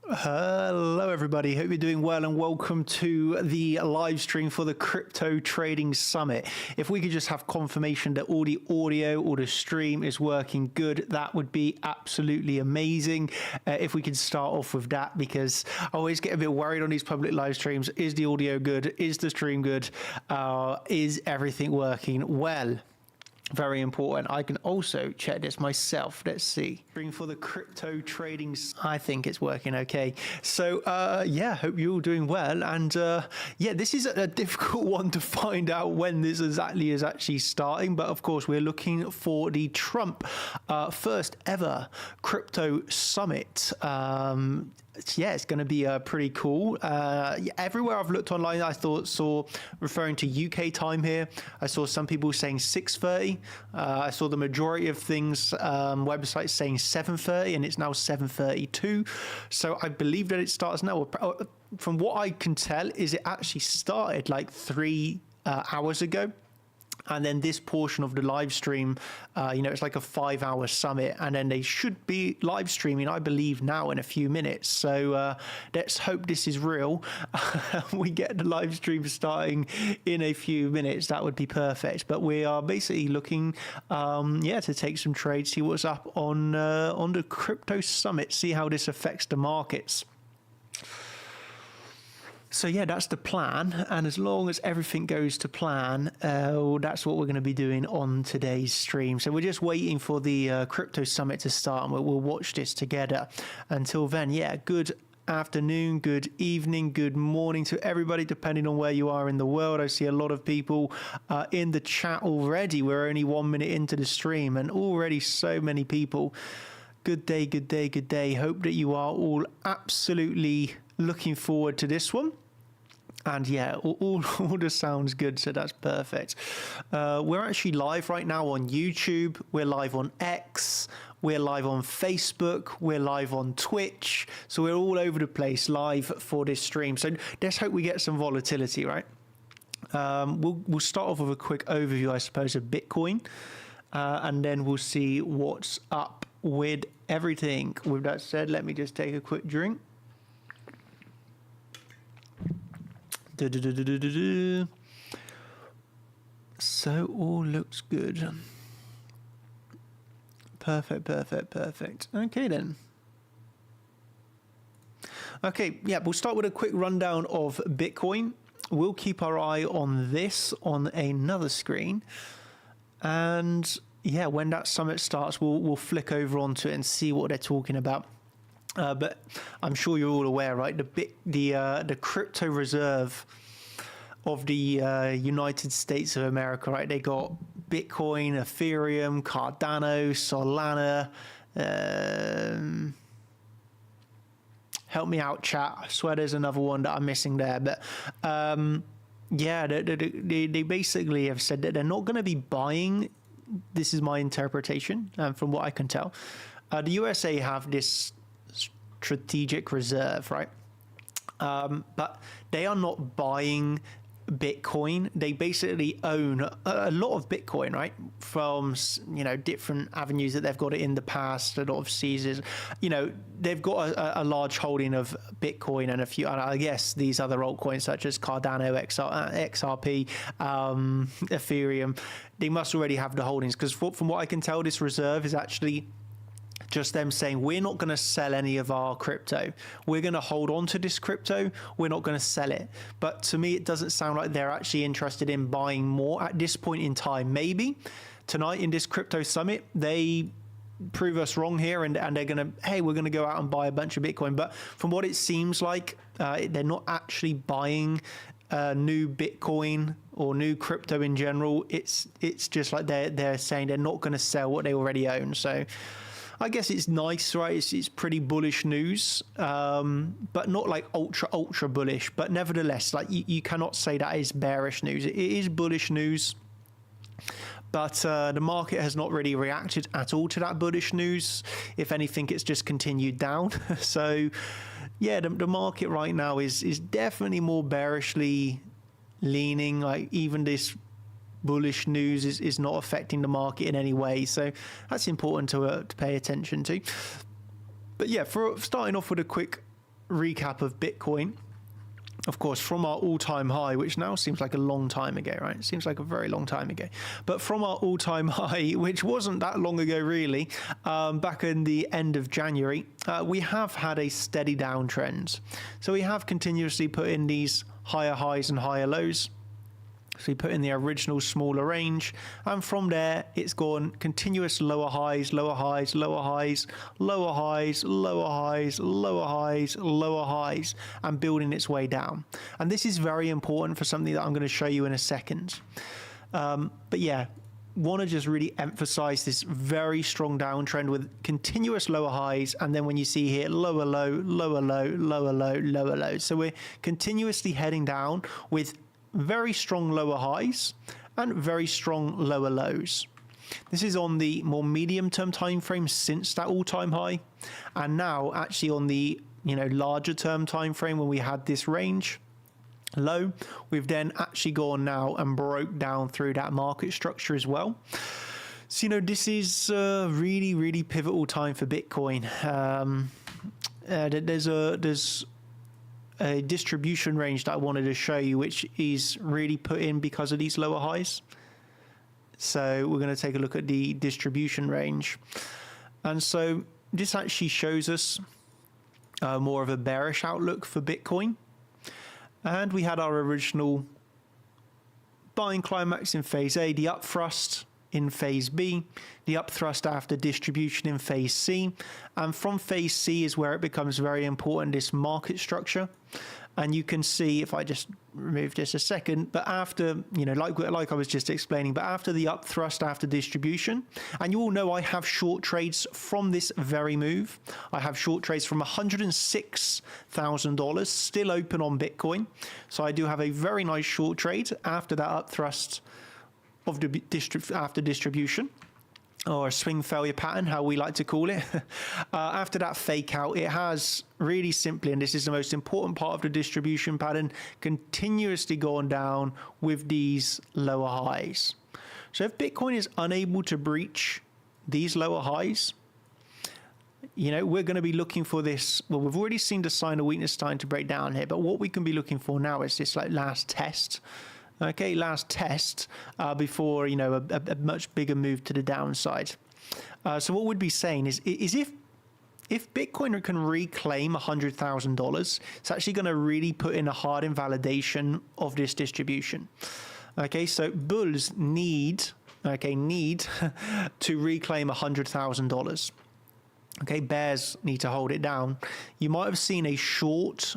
Hello everybody, hope you're doing well and welcome to the live stream for the Crypto Trading Summit. If we could just have confirmation that all the audio or the stream is working good, that would be absolutely amazing. If we could start off with that, because I always get a bit worried on these public live streams. Is the audio good? Is the stream good? Is everything working well? Very important. I can also check this myself. Let's see. For the Crypto Trading, I think it's working okay. So yeah, hope you're all doing well. And yeah, this is a difficult one to find out when this exactly is actually starting. But of course, we're looking for the Trump first ever crypto summit. Yeah, it's going to be pretty cool. Everywhere I've looked online, I saw referring to UK time here. I saw some people saying 6:30. I saw the majority of things, websites saying 7:30, and it's now 7:32. So I believe that it starts now. From what I can tell, is it actually started like 3 hours ago. And then this portion of the live stream, you know, it's like a 5-hour summit, and then they should be live streaming, I believe, now in a few minutes. So let's hope this is real. We get the live stream starting in a few minutes. That would be perfect. But we are basically looking, yeah, to take some trades, see what's up on the crypto summit, see how this affects the markets. So yeah, that's the plan, and as long as everything goes to plan, that's what we're going to be doing on today's stream. So we're just waiting for the crypto summit to start, and we'll watch this together. Until then, yeah, good afternoon, good evening, good morning to everybody, depending on where you are in the world. I see a lot of people in the chat already. We're only 1 minute into the stream, and already so many people. Good day, good day, good day. Hope that you are all absolutely looking forward to this one. And yeah, all this sounds good, so that's perfect. We're actually live right now on YouTube. We're live on X. We're live on Facebook. We're live on Twitch. So we're all over the place live for this stream. So let's hope we get some volatility, right? We'll start off with a quick overview, I suppose, of Bitcoin. And then we'll see what's up with everything. With that said, let me just take a quick drink. So all looks good. Perfect. Okay then. Okay, yeah, we'll start with a quick rundown of Bitcoin. We'll keep our eye on this on another screen. And yeah, when that summit starts, we'll flick over onto it and see what they're talking about. But I'm sure you're all aware, right? The crypto reserve of the United States of America, right? They got Bitcoin, Ethereum, Cardano, Solana. Help me out, chat. I swear there's another one that I'm missing there. But yeah, they basically have said that they're not going to be buying. This is my interpretation, from what I can tell. The USA have this strategic reserve, right? But they are not buying Bitcoin. They basically own a lot of Bitcoin, right? From, you know, different avenues that they've got it in the past, a lot of Caesars, you know, they've got a large holding of Bitcoin and a few, and I guess these other altcoins such as Cardano, XRP, Ethereum. They must already have the holdings, because from what I can tell, this reserve is actually just them saying, we're not going to sell any of our crypto. We're going to hold on to this crypto. We're not going to sell it. But to me, it doesn't sound like they're actually interested in buying more at this point in time. Maybe tonight in this crypto summit, they prove us wrong here, and they're going to, hey, we're going to go out and buy a bunch of Bitcoin. But from what it seems like, they're not actually buying new Bitcoin or new crypto in general. It's just like they're saying they're not going to sell what they already own. So I guess it's nice, right? It's pretty bullish news, but not like ultra bullish. But nevertheless, like you cannot say that is bearish news. It is bullish news, but the market has not really reacted at all to that bullish news. If anything, it's just continued down. So yeah, the market right now is definitely more bearishly leaning. Like even this bullish news is not affecting the market in any way, so that's important to pay attention to. But yeah, for starting off with a quick recap of Bitcoin. Of course, from our all-time high, which now seems like a long time ago, right? It seems like a very long time ago. But from our all-time high, which wasn't that long ago, really, back in the end of January, we have had a steady downtrend. So we have continuously put in these higher highs and higher lows. So we put in the original smaller range, and from there it's gone continuous lower highs, lower highs, lower highs, lower highs, lower highs, lower highs, lower highs, and building its way down. And this is very important for something that I'm going to show you in a second. But yeah, want to just really emphasize this very strong downtrend with continuous lower highs, and then when you see here lower low, lower low, lower low, lower low. So we're continuously heading down with very strong lower highs and very strong lower lows. This is on the more medium-term time frame since that all-time high, and now actually on the larger term time frame when we had this range low, we've then actually gone now and broke down through that market structure as well. So this is a really, really pivotal time for Bitcoin. There's a distribution range that I wanted to show you, which is really put in because of these lower highs. So we're going to take a look at the distribution range. And so this actually shows us more of a bearish outlook for Bitcoin. And we had our original buying climax in phase A, the up thrust in phase B, the up thrust after distribution in phase C, and from phase C is where it becomes very important, this market structure. And you can see, if I just remove this a second, but after, like I was just explaining, but after the up thrust after distribution, and you all know I have short trades from this very move. I have short trades from $106,000 still open on Bitcoin. So I do have a very nice short trade after that up thrust of the after distribution, or a swing failure pattern, how we like to call it. After that fake out, it has really simply, and this is the most important part of the distribution pattern, continuously gone down with these lower highs. So if Bitcoin is unable to breach these lower highs, we're going to be looking for this. Well, we've already seen the sign of weakness starting to break down here, but what we can be looking for now is this last test. Okay, last test before a much bigger move to the downside. So what we'd be saying is if Bitcoin can reclaim $100,000, it's actually going to really put in a hard invalidation of this distribution. Okay, so bulls need to reclaim $100,000. Okay, bears need to hold it down. You might have seen a short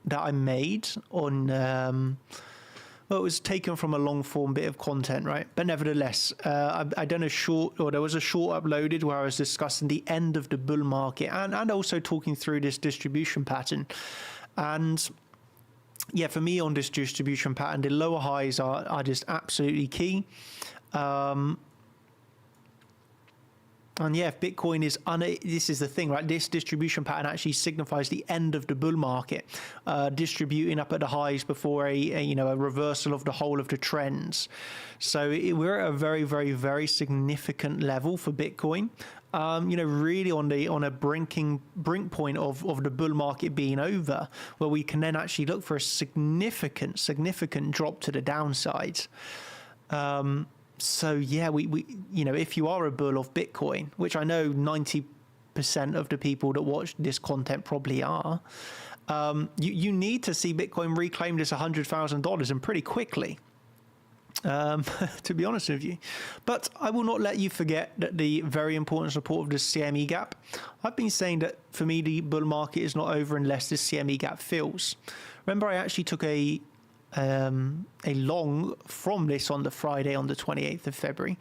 that I made on. Well, it was taken from a long form bit of content, right? But nevertheless, I done a short, or there was a short uploaded where I was discussing the end of the bull market and also talking through this distribution pattern. And yeah, for me on this distribution pattern, the lower highs are just absolutely key. And yeah, if Bitcoin is this is the thing, right? This distribution pattern actually signifies the end of the bull market, distributing up at the highs before a reversal of the whole of the trends. So we're at a very, very, very significant level for Bitcoin. Really on a brink point of the bull market being over, where we can then actually look for a significant drop to the downside. So yeah, we if you are a bull of Bitcoin, which I know 90% of the people that watch this content probably are, you need to see Bitcoin reclaim this $100,000 and pretty quickly, to be honest with you. But I will not let you forget that the very important support of the CME gap. I've been saying that for me, the bull market is not over unless the CME gap fills. Remember, I actually took a long from this on the Friday on the 28th of February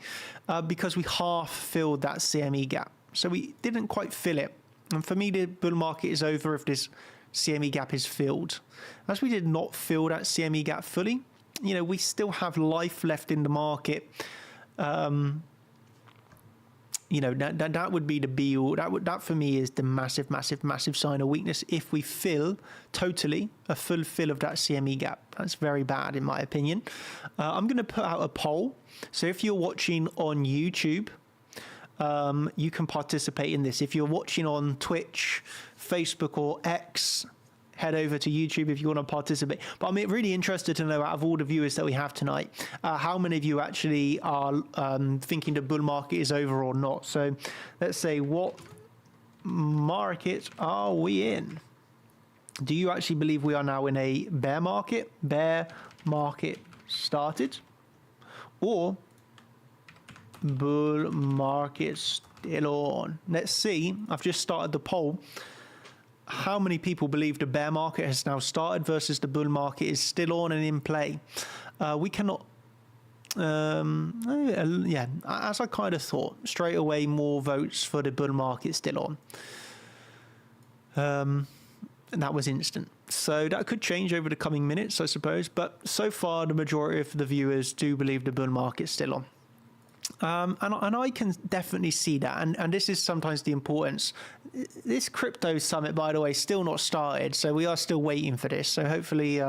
because we half filled that CME gap. So we didn't quite fill it. And for me, the bull market is over if this CME gap is filled. As we did not fill that CME gap fully, we still have life left in the market. That would be the be all. That for me is the massive sign of weakness. If we fill totally a full fill of that CME gap, that's very bad in my opinion. I'm going to put out a poll. So if you're watching on YouTube, you can participate in this. If you're watching on Twitch, Facebook, or X, head over to YouTube if you want to participate. But I'm really interested to know, out of all the viewers that we have tonight, how many of you actually are thinking the bull market is over or not. So let's say, what market are we in? Do you actually believe we are now in a bear market? Bear market started? Or bull market still on? Let's see. I've just started the poll. How many people believe the bear market has now started versus the bull market is still on and in play? We cannot... yeah, as I kind of thought, straight away more votes for the bull market still on. And that was instant. So that could change over the coming minutes, I suppose. But so far, the majority of the viewers do believe the bull market's still on. And I can definitely see that. And this is sometimes the importance. This crypto summit, by the way, still not started. So we are still waiting for this. So hopefully,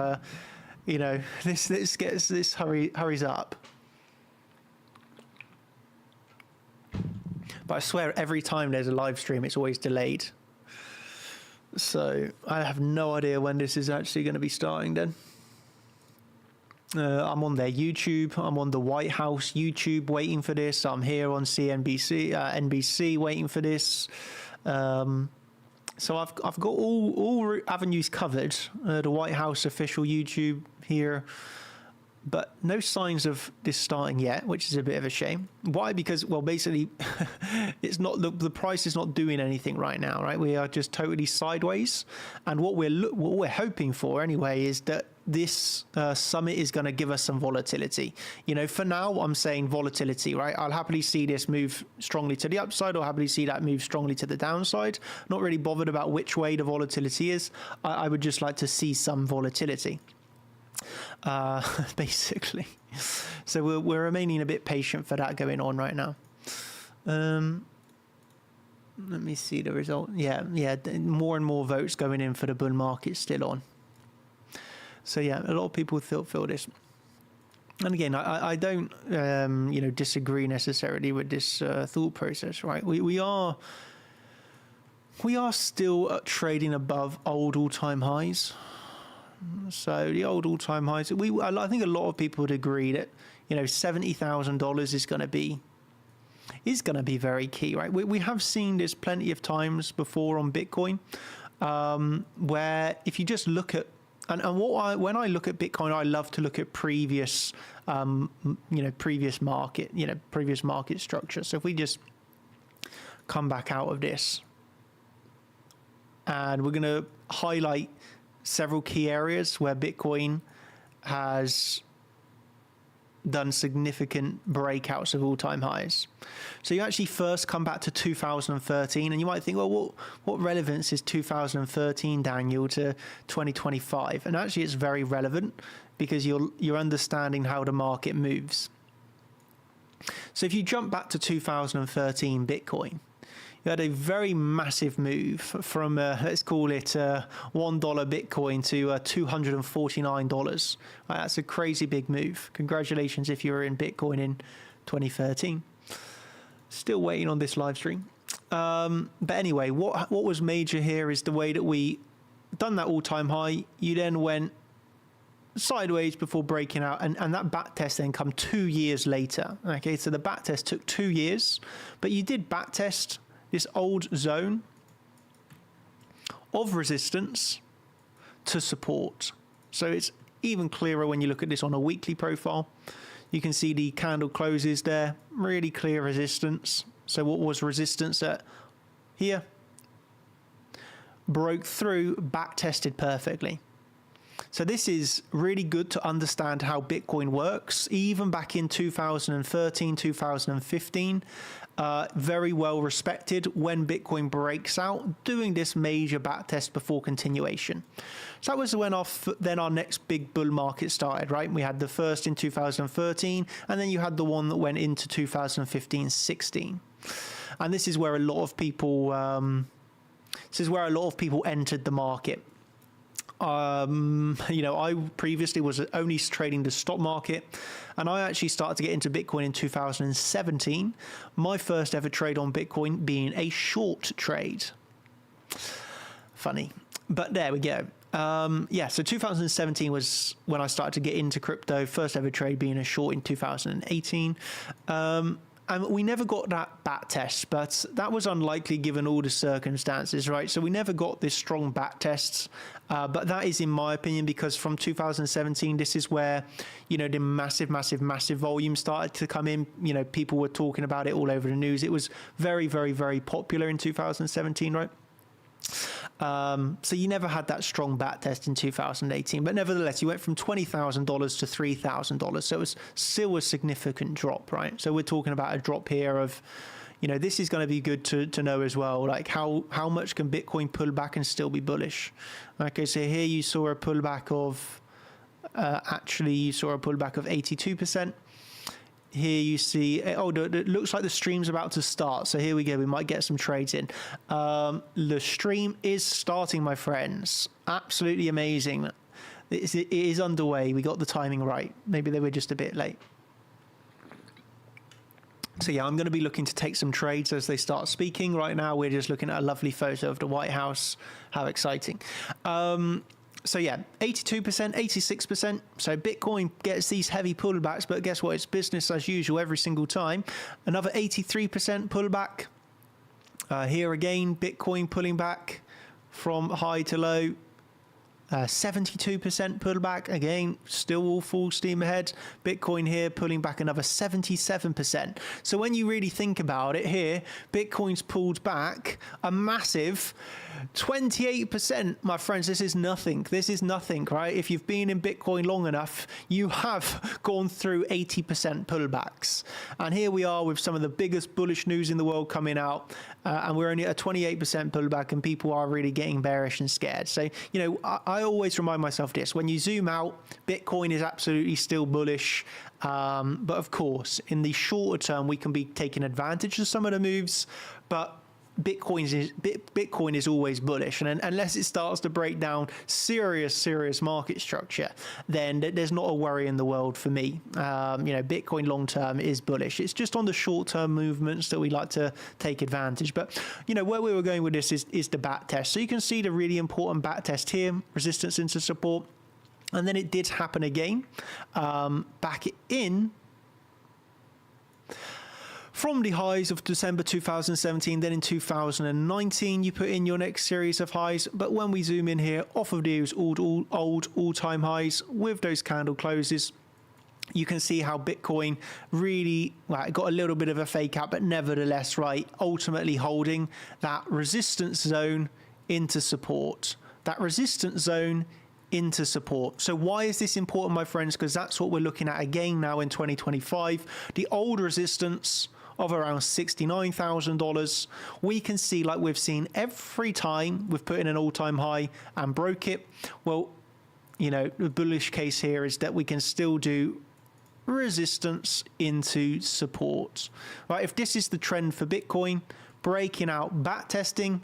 you know, this hurries up. But I swear, every time there's a live stream, it's always delayed. So I have no idea when this is actually going to be starting then. I'm on their YouTube. I'm on the White House YouTube waiting for this. I'm here on NBC waiting for this. So I've got all avenues covered. The White House official YouTube here. But no signs of this starting yet, which is a bit of a shame. Why? Because, well, basically, it's not the price is not doing anything right now, right? We are just totally sideways. And what we're hoping for anyway is that this summit is going to give us some volatility. You know, for now, I'm saying volatility, right? I'll happily see this move strongly to the upside, or happily see that move strongly to the downside. Not really bothered about which way the volatility is. I would just like to see some volatility. Basically, so we're remaining a bit patient for that going on right now. Let me see the result. Yeah, more and more votes going in for the bull market still on. So yeah, a lot of people feel this. And again, I don't you know, disagree necessarily with this thought process, right? We are still trading above old all-time highs. So the old all-time highs, I think a lot of people would agree that, you know, $70,000 is going to be very key, right? We have seen this plenty of times before on Bitcoin, where if you just look at, and when I look at Bitcoin, I love to look at previous market structure. So if we just come back out of this, and we're going to highlight several key areas where Bitcoin has done significant breakouts of all-time highs. So you actually first come back to 2013, and you might think, well, what relevance is 2013, Daniel, to 2025? And actually, it's very relevant because you're understanding how the market moves. So if you jump back to 2013 Bitcoin, you had a very massive move from, let's call it $1 Bitcoin to $249. Right, that's a crazy big move. Congratulations if you were in Bitcoin in 2013. Still waiting on this live stream. But anyway, what was major here is the way that we done that all-time high. You then went sideways before breaking out, and that back test then come 2 years later. Okay, so the back test took 2 years, but you did back test this old zone of resistance to support. So it's even clearer when you look at this on a weekly profile. You can see the candle closes there, really clear resistance. So what was resistance at here? Broke through, back tested perfectly. So this is really good to understand how Bitcoin works. Even back in 2013, 2015, very well respected when Bitcoin breaks out, doing this major backtest before continuation. So that was when our next big bull market started, right? We had the first in 2013, and then you had the one that went into 2015-16. And this is where a lot of people, entered the market. You know, I previously was only trading the stock market, and I actually started to get into Bitcoin in 2017. My first ever trade on Bitcoin being a short trade. Funny, but there we go. Yeah, so 2017 was when I started to get into crypto. First ever trade being a short in 2018. And we never got that back test, but that was unlikely given all the circumstances, right? So we never got this strong back tests, but that is in my opinion because from 2017, this is where, you know, the massive volume started to come in. You know, people were talking about it all over the news. It was very, very, very popular in 2017, right? So you never had that strong back test in 2018, but nevertheless, you went from $20,000 to $3,000. So it was still a significant drop, right? So we're talking about a drop here of, you know, this is going to be good to know as well. Like how much can Bitcoin pull back and still be bullish? Okay, so here you saw a pullback of, you saw a pullback of 82%. Here you see, oh, it looks like the stream's about to start. So here we go. We might get some trades in. The stream is starting, my friends. Absolutely amazing. It is underway. We got the timing right. Maybe they were just a bit late. So yeah, I'm going to be looking to take some trades as they start speaking. Right now, we're just looking at a lovely photo of the White House. How exciting. So yeah, 82%, 86%. So Bitcoin gets these heavy pullbacks, but guess what? It's business as usual every single time. Another 83% pullback. Here again, Bitcoin pulling back from high to low. 72% pullback. Again, still all full steam ahead. Bitcoin here pulling back another 77%. So when you really think about it here, Bitcoin's pulled back a massive 28%, my friends. This is nothing. This is nothing, right? If you've been in Bitcoin long enough, you have gone through 80% pullbacks. And here we are with some of the biggest bullish news in the world coming out. And we're only at a 28% pullback, and people are really getting bearish and scared. So, you know, I always remind myself this. When you zoom out, Bitcoin is absolutely still bullish. But of course, in the shorter term, we can be taking advantage of some of the moves. But Bitcoin is always bullish, and unless it starts to break down serious market structure, then there's not a worry in the world for me. You know, Bitcoin long term is bullish. It's just on the short term movements that we like to take advantage. But you know, where we were going with this is the back test. So you can see the really important back test here, resistance into support, and then it did happen again back in. From the highs of December 2017, then in 2019, you put in your next series of highs. But when we zoom in here, off of those old all-time highs with those candle closes, you can see how Bitcoin really got a little bit of a fake out, but nevertheless, right, ultimately holding that resistance zone into support. That resistance zone into support. So why is this important, my friends? Because that's what we're looking at again now in 2025. The old resistance of around $69,000. We can see, like we've seen every time we've put in an all-time high and broke it. Well, you know, the bullish case here is that we can still do resistance into support, right? If this is the trend for Bitcoin, breaking out, back testing.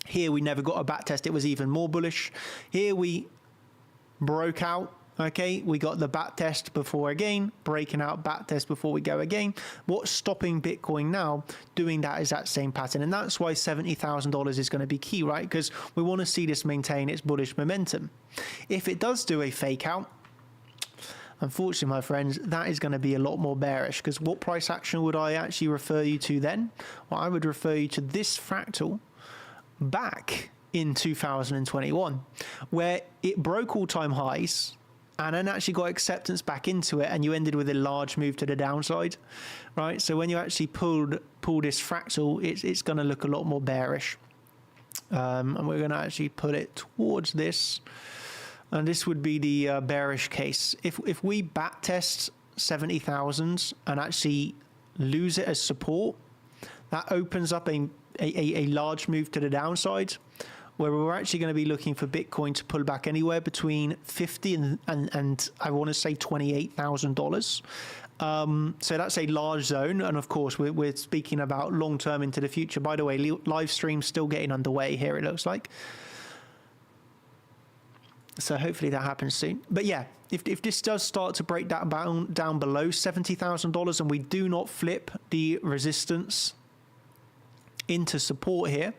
Here we never got a back test. It was even more bullish. Here we broke out. Okay, we got the back test before again, breaking out, back test before we go again. What's stopping Bitcoin now doing that is that same pattern. And that's why $70,000 is going to be key, right? Because we want to see this maintain its bullish momentum. If it does do a fake out, unfortunately, my friends, that is going to be a lot more bearish, because what price action would I actually refer you to then? Well, I would refer you to this fractal back in 2021, where it broke all-time highs, and then actually got acceptance back into it, and you ended with a large move to the downside, right? So when you actually pull this fractal, it's going to look a lot more bearish. And we're going to actually put it towards this, and this would be the bearish case. If we back test 70,000 and actually lose it as support, that opens up a large move to the downside, where we're actually going to be looking for Bitcoin to pull back anywhere between $50,000 and I want to say $28,000. So that's a large zone, and of course we're speaking about long term into the future. By the way, live stream still getting underway here, it looks like. So hopefully that happens soon. But yeah, if this does start to break that down below $70,000 and we do not flip the resistance into support here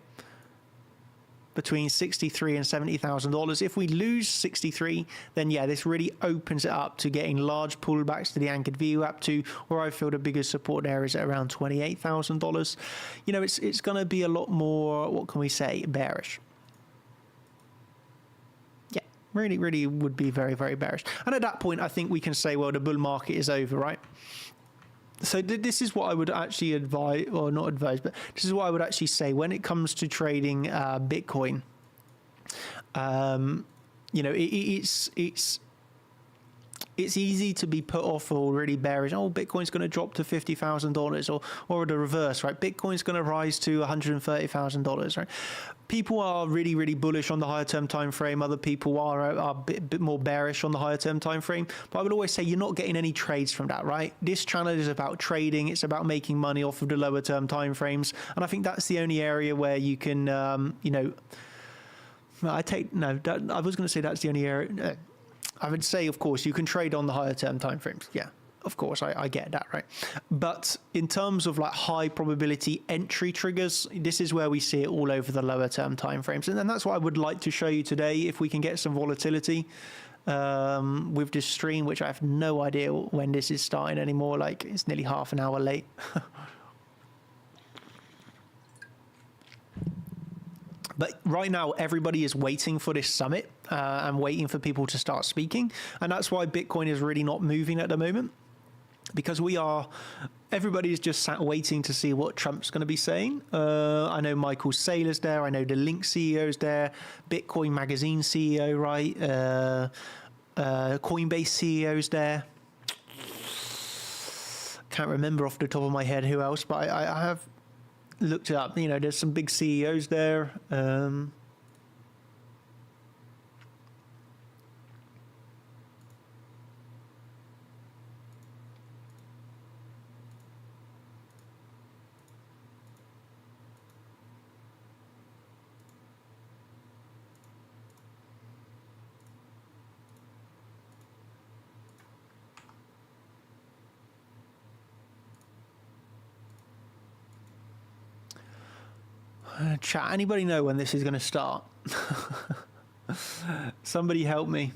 between $63,000 and $70,000, if we lose 63, then yeah, this really opens it up to getting large pullbacks to the anchored VWAP to where I feel the biggest support there is at around $28,000. You know, it's going to be a lot more, what can we say, bearish. Really would be very, very bearish. And at that point, I think we can say, well, the bull market is over, right? So this is what I would actually advise, or not advise, but this is what I would actually say when it comes to trading Bitcoin. You know, it's easy to be put off or really bearish. Oh, Bitcoin's going to drop to $50,000, or the reverse, right? Bitcoin's going to rise to $130,000, right? People are really bullish on the higher term time frame. Other people are a bit more bearish on the higher term time frame. But I would always say you're not getting any trades from that, right? This channel is about trading. It's about making money off of the lower term time frames, and I think that's the only area where you can, you know, I was going to say that's the only area. I would say, of course, you can trade on the higher term timeframes. Yeah, of course, I get that, right? But in terms of like high probability entry triggers, this is where we see it all over the lower term timeframes. And then that's what I would like to show you today, if we can get some volatility with this stream, which I have no idea when this is starting anymore. Like, it's nearly half an hour late. But right now, everybody is waiting for this summit and waiting for people to start speaking. And that's why Bitcoin is really not moving at the moment, because everybody is just sat waiting to see what Trump's going to be saying. I know Michael Saylor's there. I know the Link CEO's there. Bitcoin Magazine CEO, right? Coinbase CEO's there. Can't remember off the top of my head who else, but I have looked it up. You know, there's some big CEOs there. Chat, anybody know when this is going to start? Somebody help me.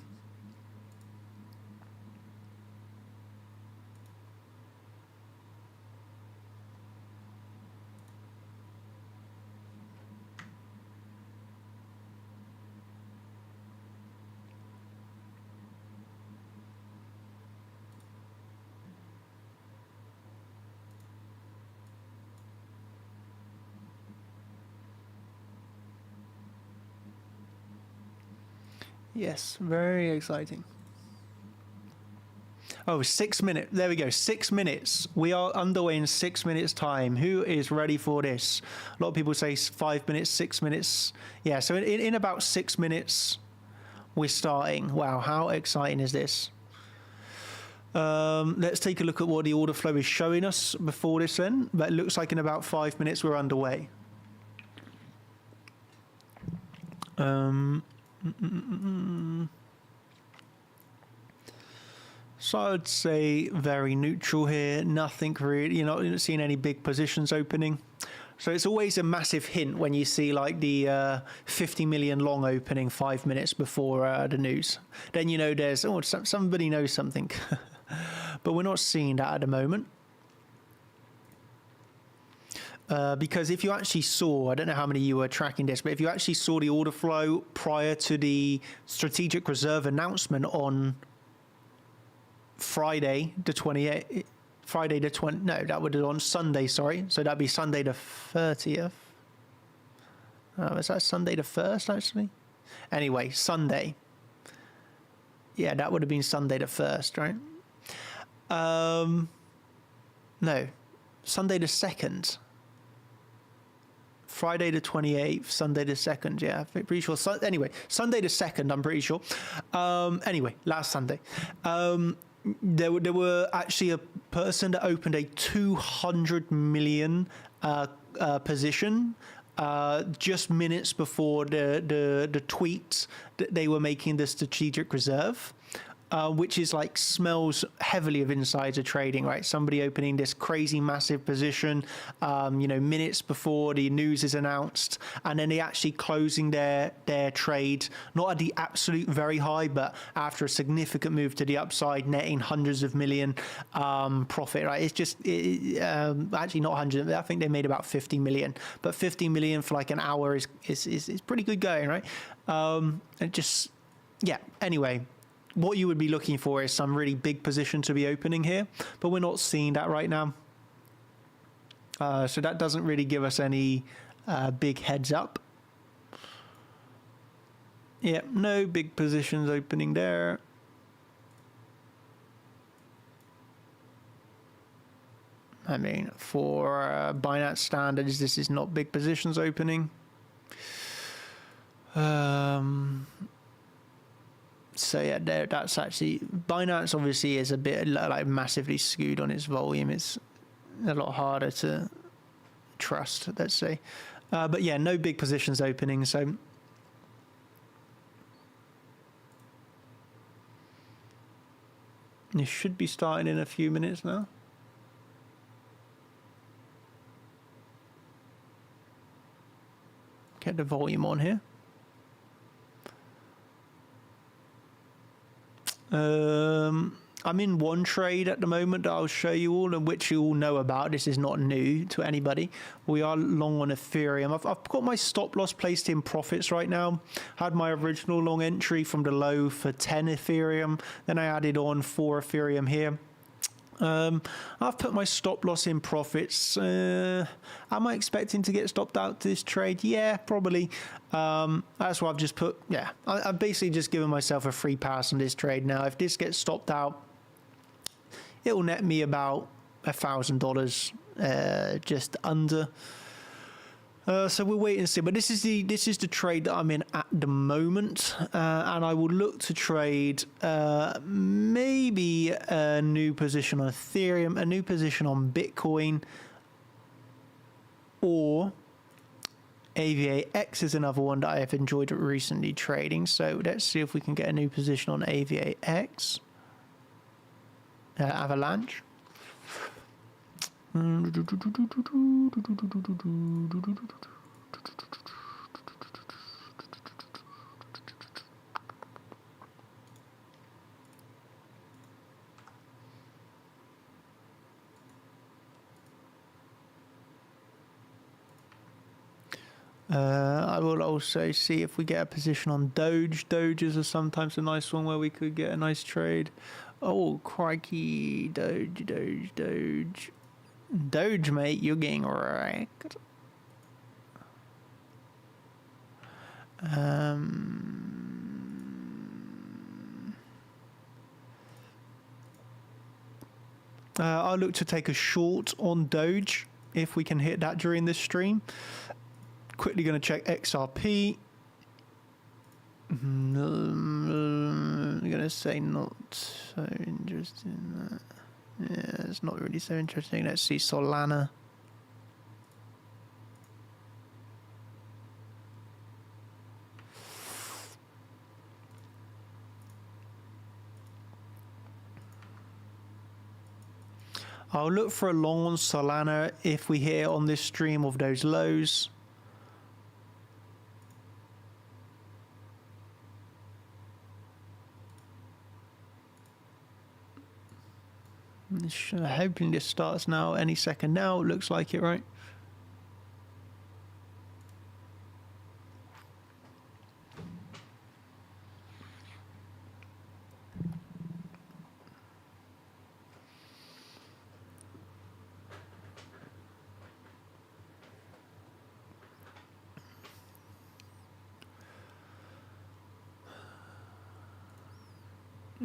Yes, very exciting. Oh, 6 minutes. There we go. 6 minutes. We are underway in 6 minutes time. Who is ready for this? A lot of people say 5 minutes, 6 minutes. Yeah, so in about 6 minutes, we're starting. Wow, how exciting is this? Let's take a look at what the order flow is showing us before this then. But it looks like in about 5 minutes, we're underway. So I'd say very neutral here. Nothing really, you're not seeing any big positions opening. So it's always a massive hint when you see like the 50 million long opening 5 minutes before the news. Then you know there's, oh, somebody knows something. But we're not seeing that at the moment. Because if you actually saw, I don't know how many of you were tracking this, but if you actually saw the order flow prior to the strategic reserve announcement on Friday the 28th, no, that would have on Sunday, sorry. So that'd be Sunday the 30th. Is that Sunday the 1st, actually? Anyway, Sunday. Yeah, that would have been Sunday the 1st, right? No, Sunday the 2nd. Friday the 28th, Sunday the 2nd, yeah, pretty sure. Anyway, Sunday the 2nd, I'm pretty sure. Anyway, last Sunday. There were actually a person that opened a 200 million position just minutes before the tweet that they were making the strategic reserve. Which is like smells heavily of insider trading, right? Somebody opening this crazy massive position, minutes before the news is announced, and then they actually closing their trade, not at the absolute very high, but after a significant move to the upside, netting hundreds of million profit, right? It's just actually not hundreds. I think they made about 50 million, but 50 million for like an hour is pretty good going, right? Anyway. What you would be looking for is some really big position to be opening here, but we're not seeing that right now. So that doesn't really give us any big heads up. Yeah, no big positions opening there. I mean, for Binance standards, this is not big positions opening. So yeah, that's actually Binance. Obviously, is a bit like massively skewed on its volume. It's a lot harder to trust, let's say. But yeah, no big positions opening. So it should be starting in a few minutes now. Get the volume on here. I'm in one trade at the moment that I'll show you all, and which you all know about. This is not new to anybody. We are long on Ethereum. I've got my stop loss placed in profits right now. Had my original long entry from the low for 10 Ethereum. Then I added on 4 Ethereum here. I've put my stop loss in profits. Am I expecting to get stopped out to this trade? Yeah, probably. That's why I've just put, I'm basically just giving myself a free pass on this trade now. If this gets stopped out, it will net me about $1,000, just under. So we'll wait and see. But this is the trade that I'm in at the moment, and I will look to trade maybe a new position on Ethereum, a new position on Bitcoin, or AVAX is another one that I have enjoyed recently trading. So let's see if we can get a new position on AVAX. Avalanche. I will also see if we get a position on Doge. Doges are sometimes a nice one where we could get a nice trade. Oh, crikey. Doge. Doge, mate, you're getting wrecked. I'll look to take a short on Doge if we can hit that during this stream. Quickly going to check XRP. I'm going to say not so interested in that. Yeah, it's not really so interesting. Let's see Solana. I'll look for a long on Solana if we hit it on this stream of those lows. Hoping this starts now, any second now. Looks like it, right?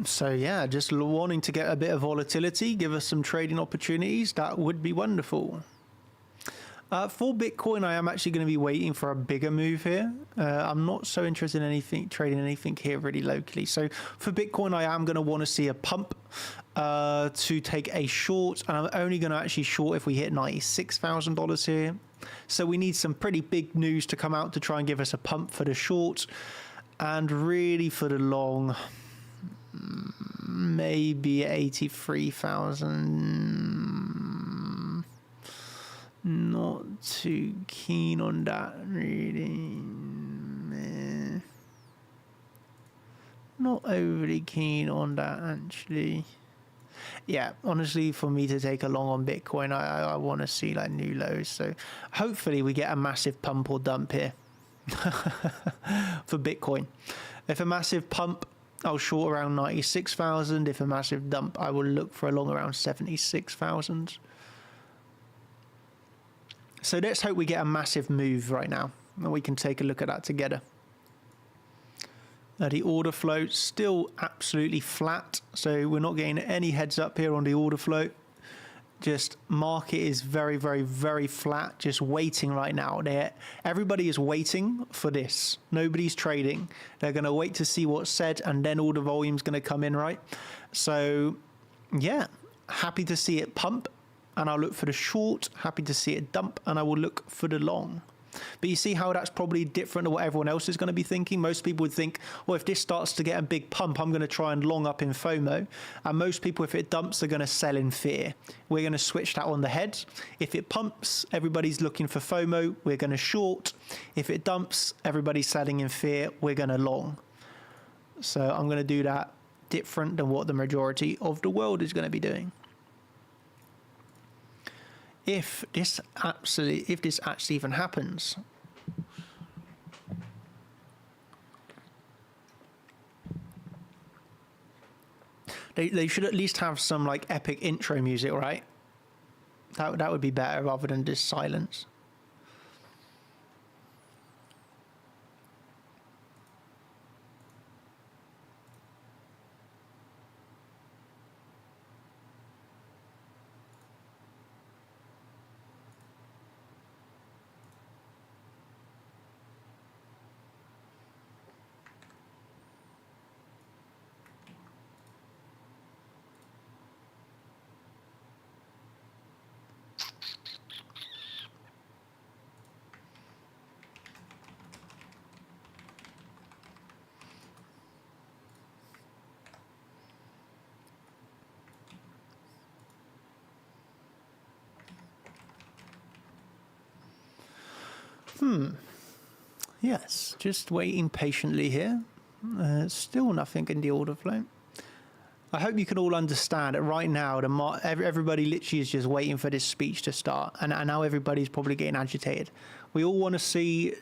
So yeah, just wanting to get a bit of volatility, give us some trading opportunities. That would be wonderful. For Bitcoin, I am actually going to be waiting for a bigger move here. I'm not so interested in anything trading anything here really locally. So for Bitcoin, I am going to want to see a pump to take a short, and I'm only going to actually short if we hit $96,000 here. So we need some pretty big news to come out to try and give us a pump for the short, and really for the long, maybe 83,000. Not too keen on that, really. Meh. Not overly keen on that, actually. Yeah, honestly, for me to take a long on Bitcoin, I want to see like new lows. So hopefully we get a massive pump or dump here for Bitcoin. If a massive pump, I'll short around 96,000. If a massive dump, I will look for a long around 76,000. So let's hope we get a massive move right now, and we can take a look at that together. The order flow still absolutely flat, so we're not getting any heads up here on the order flow. Just market is very, very, very flat, just waiting right now. Everybody is waiting for this. Nobody's trading. They're going to wait to see what's said, and then all the volume's going to come in, right? So, yeah, happy to see it pump, and I'll look for the short. Happy to see it dump, and I will look for the long. But you see how that's probably different to what everyone else is going to be thinking. Most people would think, well, if this starts to get a big pump, I'm going to try and long up in FOMO. And most people, if it dumps, are going to sell in fear. We're going to switch that on the head. If it pumps, everybody's looking for FOMO. We're going to short. If it dumps, everybody's selling in fear. We're going to long. So I'm going to do that different than what the majority of the world is going to be doing. If this actually even happens, they should at least have some like epic intro music, right? That would be better rather than just silence. Yes, just waiting patiently here. Still nothing in the order flow. I hope you can all understand that right now, everybody literally is just waiting for this speech to start, and now everybody's probably getting agitated. We all want to see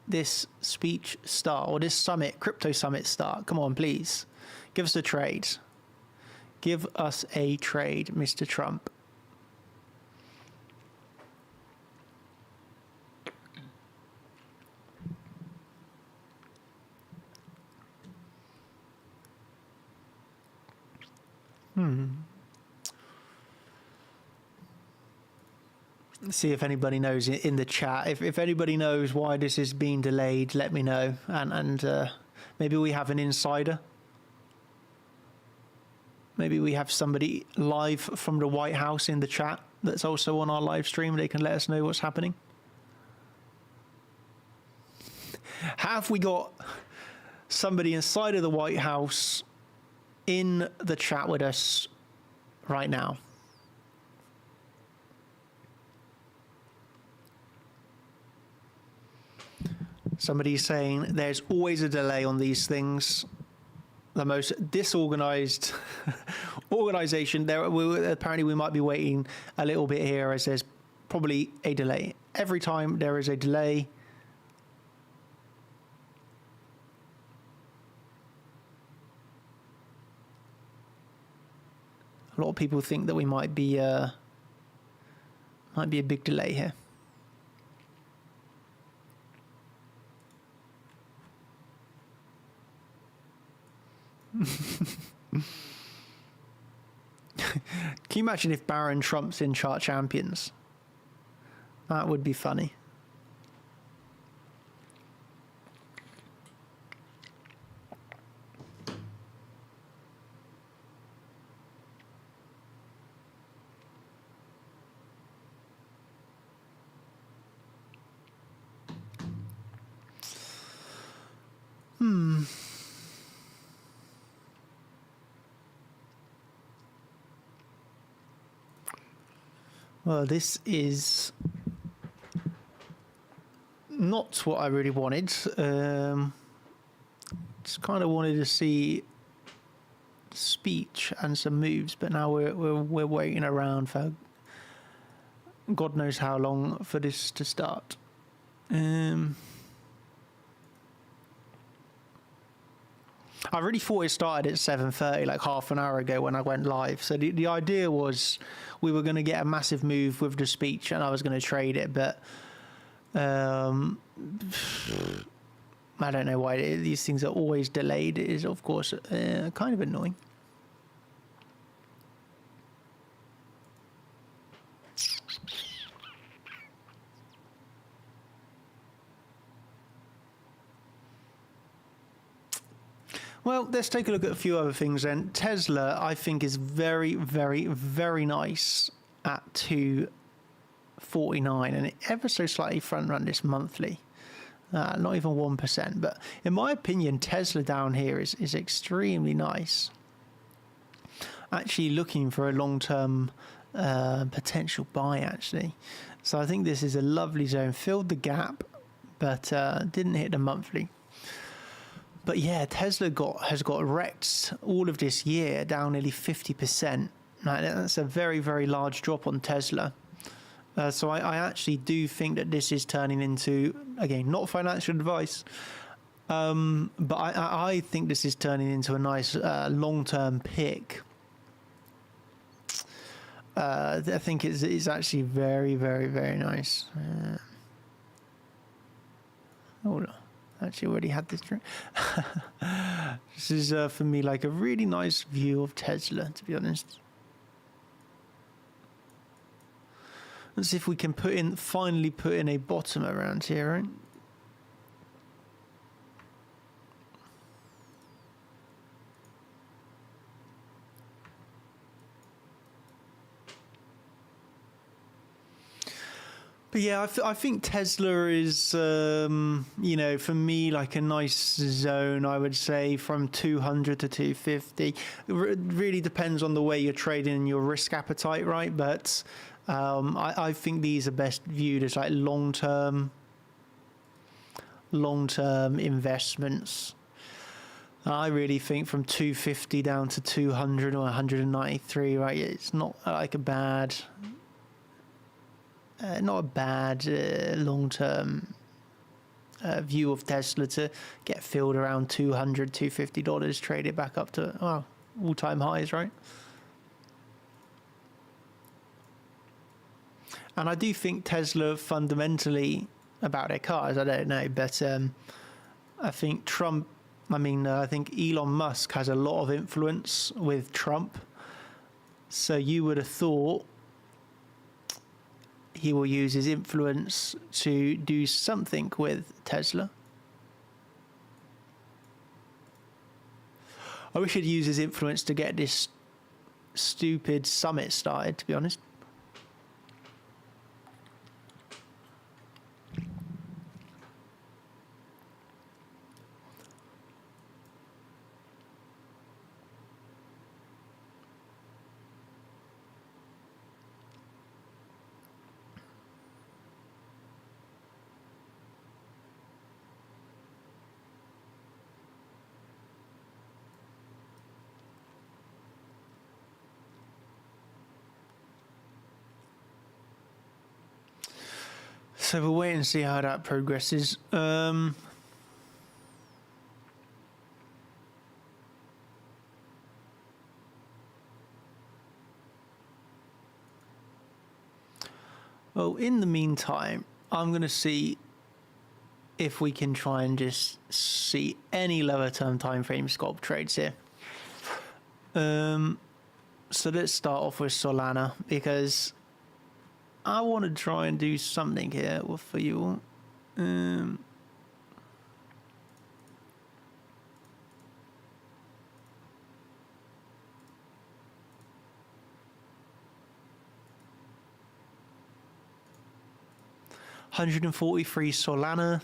this speech start, or this summit, crypto summit start. Come on, please, give us a trade. Give us a trade, Mr. Trump. Let's see if anybody knows in the chat. If anybody knows why this is being delayed, let me know. And maybe we have an insider. Maybe we have somebody live from the White House in the chat that's also on our live stream. They can let us know what's happening. Have we got somebody inside of the White House in the chat with us right now? Somebody's saying there's always a delay on these things. The most disorganized organization. Apparently we might be waiting a little bit here, as there's probably a delay. Every time there is a delay, a lot of people think that we might be a big delay here. Can you imagine if Baron Trump's in chart champions? That would be funny. Well, this is not what I really wanted. Just kind of wanted to see speech and some moves, but now we're waiting around for God knows how long for this to start. I really thought it started at 7:30, like half an hour ago when I went live. So the idea was we were going to get a massive move with the speech and I was going to trade it, but I don't know why these things are always delayed. It is, of course, kind of annoying. Well, let's take a look at a few other things then. Tesla, I think, is very, very, very nice at 249, and it ever so slightly front run this monthly. Not even 1%, but in my opinion, Tesla down here is extremely nice. Actually looking for a long-term potential buy, actually. So I think this is a lovely zone. Filled the gap, but didn't hit the monthly. But yeah, Tesla has got wrecked all of this year, down nearly 50%. Right, that's a very, very large drop on Tesla. So I actually do think that this is turning into, again, not financial advice, but I think this is turning into a nice long-term pick. I think it's actually very, very, very nice. Hold on. Actually already had this drink. This is for me like a really nice view of Tesla, to be honest. Let's see if we can finally put in a bottom around here, right? But yeah, I think Tesla is, you know, for me, like a nice zone, I would say, from 200 to 250. It really depends on the way you're trading and your risk appetite, right? But I think these are best viewed as like long-term investments. I really think from 250 down to 200 or 193, right? It's not like a bad... not a bad long-term view of Tesla to get filled around $200, $250, trade it back up to all-time highs, right? And I do think Tesla fundamentally about their cars, I don't know, but I think I think Elon Musk has a lot of influence with Trump. So you would have thought he will use his influence to do something with Tesla. I wish he'd use his influence to get this stupid summit started, to be honest. So we'll wait and see how that progresses. Well, in the meantime, I'm going to see if we can try and just see any lower term time frame scalp trades here. So let's start off with Solana, because I want to try and do something here for you. 143 Solana.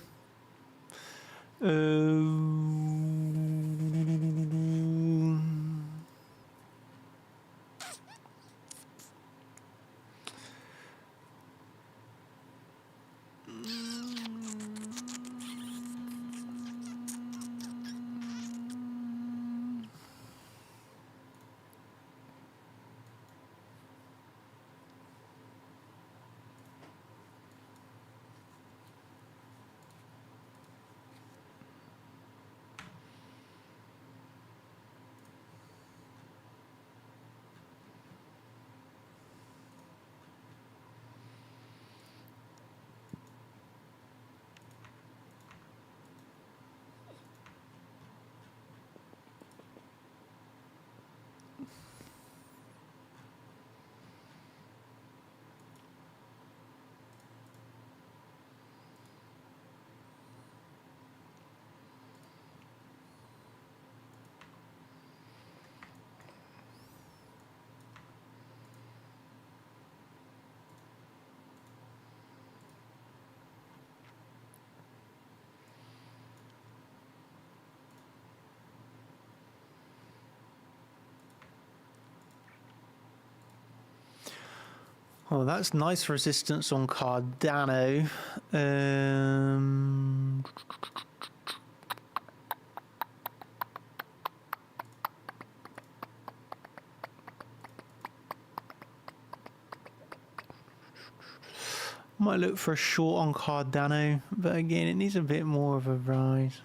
Oh, that's nice resistance on Cardano. Might look for a short on Cardano, but again, it needs a bit more of a rise.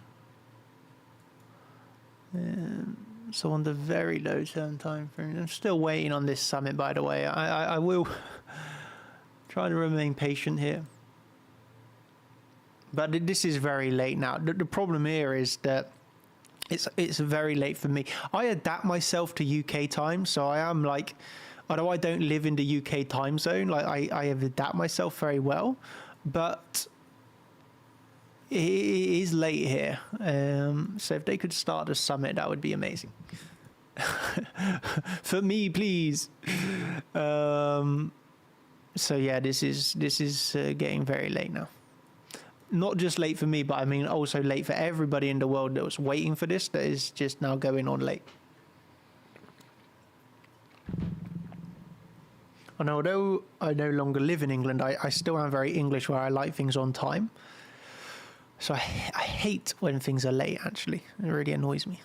So on the very low term time frame, I'm still waiting on this summit, by the way. I will try to remain patient here. But this is very late now. The problem here is that it's very late for me. I adapt myself to UK time, so I am like, although I don't live in the UK time zone, like I have adapt myself very well, but it is late here. So if they could start a summit, that would be amazing. For me, please. So yeah, this is getting very late now. Not just late for me, but I mean also late for everybody in the world that was waiting for this, that is just now going on late. And although I no longer live in England, I still am very English, where I like things on time. So I hate when things are late, actually. It really annoys me.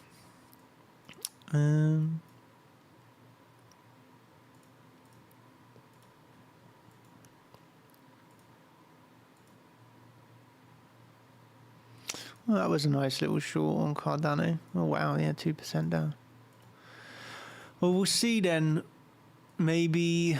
Well, that was a nice little short on Cardano. Oh, wow, yeah, 2% down. Well, we'll see then. Maybe...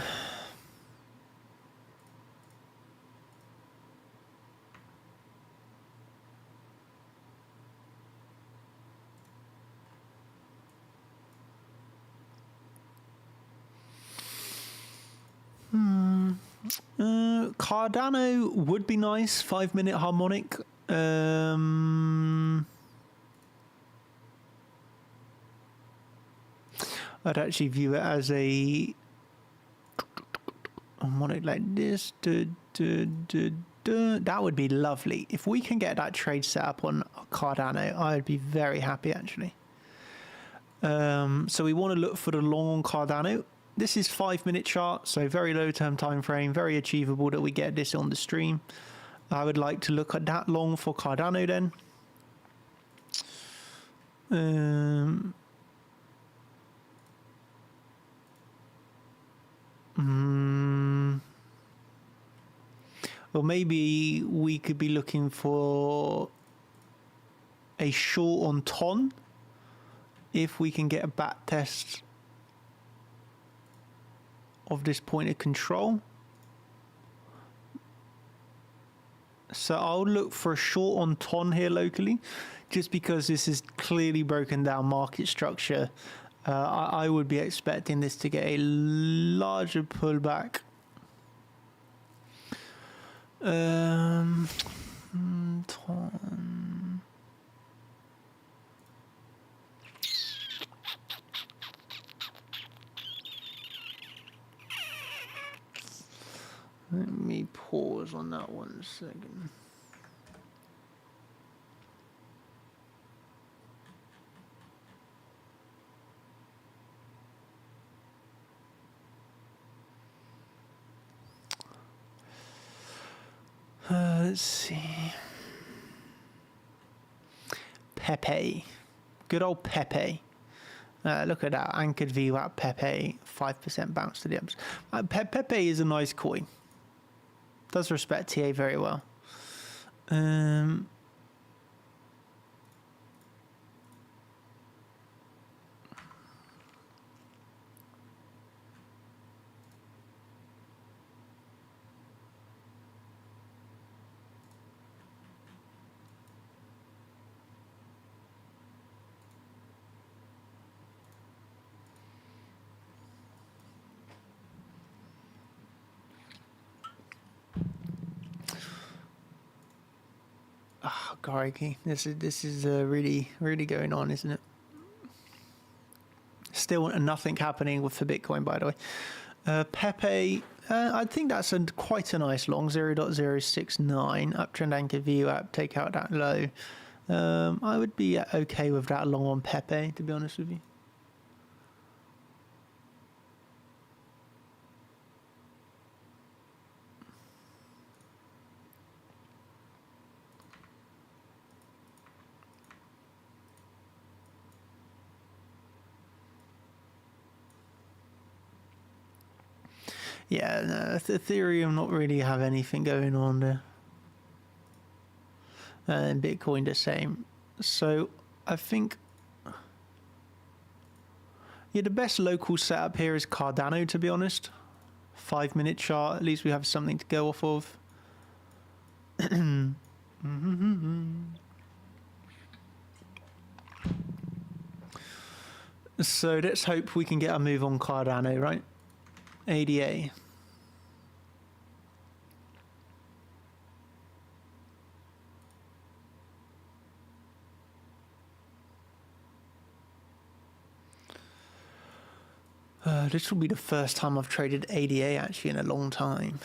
Cardano would be nice, 5-minute harmonic. I'd actually view it as a harmonic like this. That would be lovely. If we can get that trade set up on Cardano, I'd be very happy, actually. So we want to look for the long on Cardano. This is 5-minute chart, so very low term time frame, very achievable that we get this on the stream. I would like to look at that long for Cardano then. Or maybe we could be looking for a short on TON if we can get a back test of this point of control. So I'll look for a short on TON here locally, just because this is clearly broken down market structure. I would be expecting this to get a larger pullback. Um, let me pause on that 1 second. Let's see. Pepe. Good old Pepe. Look at that. Anchored VWAP Pepe. 5% bounce to the ups. Pepe is a nice coin. Does respect TA very well. Oh, crikey. This is really going on, isn't it? Still nothing happening with the Bitcoin, by the way. Pepe, I think that's quite a nice long 0.069 uptrend anchor VWAP. Take out that low. I would be okay with that long on Pepe, to be honest with you. Yeah, no, Ethereum not really have anything going on there. And Bitcoin the same. So I think, yeah, the best local setup here is Cardano, to be honest. 5-minute chart, at least we have something to go off of. So let's hope we can get a move on Cardano, right? ADA. This will be the first time I've traded ADA actually in a long time.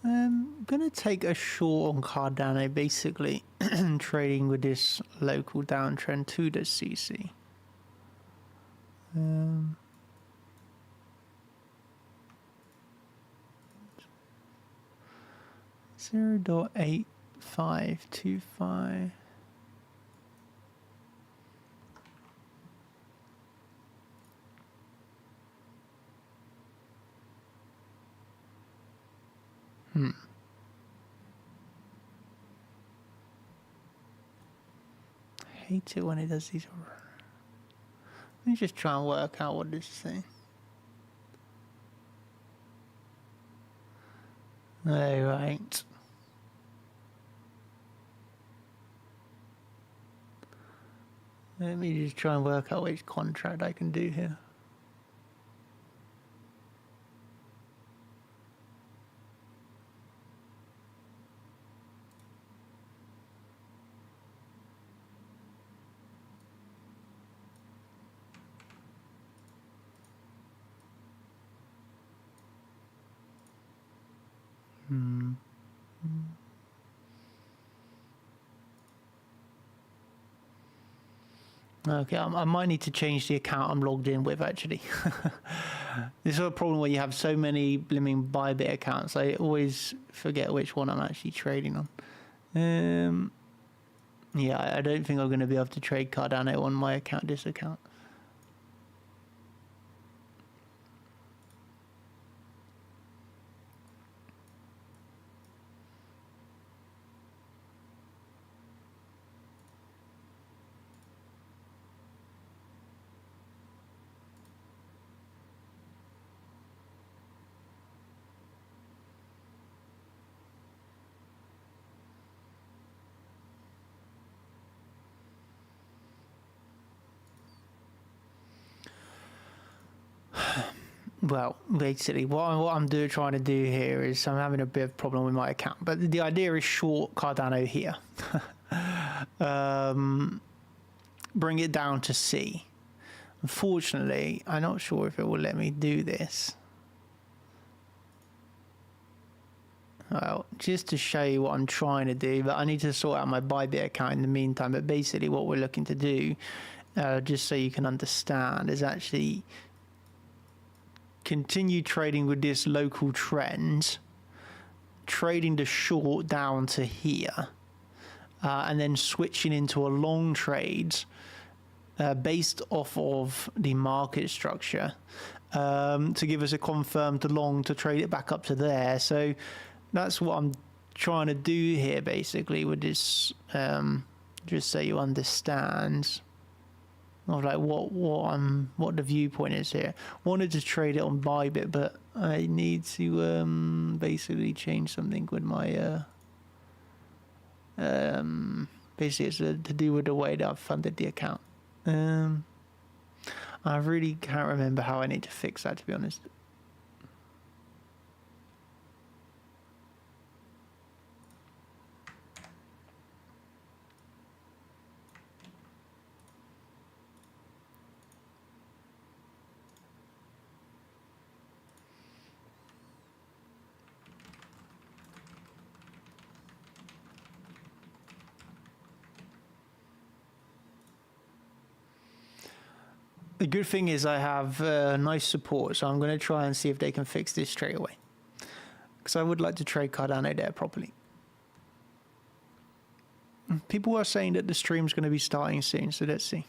I'm gonna take a short on Cardano, basically trading with this local downtrend to the CC. 0.8525. I hate it when it does these. Let me just try and work out what this is saying. Oh, right. Let me just try and work out which contract I can do here. Okay, I might need to change the account I'm logged in with, actually. This is a problem where you have so many blimming Bybit accounts. I always forget which one I'm actually trading on. Yeah, I don't think I'm going to be able to trade Cardano on my account, this account. well, basically, what I'm trying to do here is I'm having a bit of problem with my account, but the idea is short Cardano here. Bring it down to C. Unfortunately, I'm not sure if it will let me do this. Well, just to show you what I'm trying to do, but I need to sort out my Bybit account in the meantime. But basically what we're looking to do, just so you can understand, is actually continue trading with this local trend, trading the short down to here, and then switching into a long trade based off of the market structure to give us a confirmed long to trade it back up to there. So that's what I'm trying to do here, basically, with this, just so you understand of like what the viewpoint is here. Wanted to trade it on Bybit, but I need to basically change something with my basically it's to do with the way that I've funded the account. I really can't remember how I need to fix that, to be honest. The good thing is I have nice support, so I'm going to try and see if they can fix this straight away. Because I would like to trade Cardano there properly. People are saying that the stream's going to be starting soon, so let's see.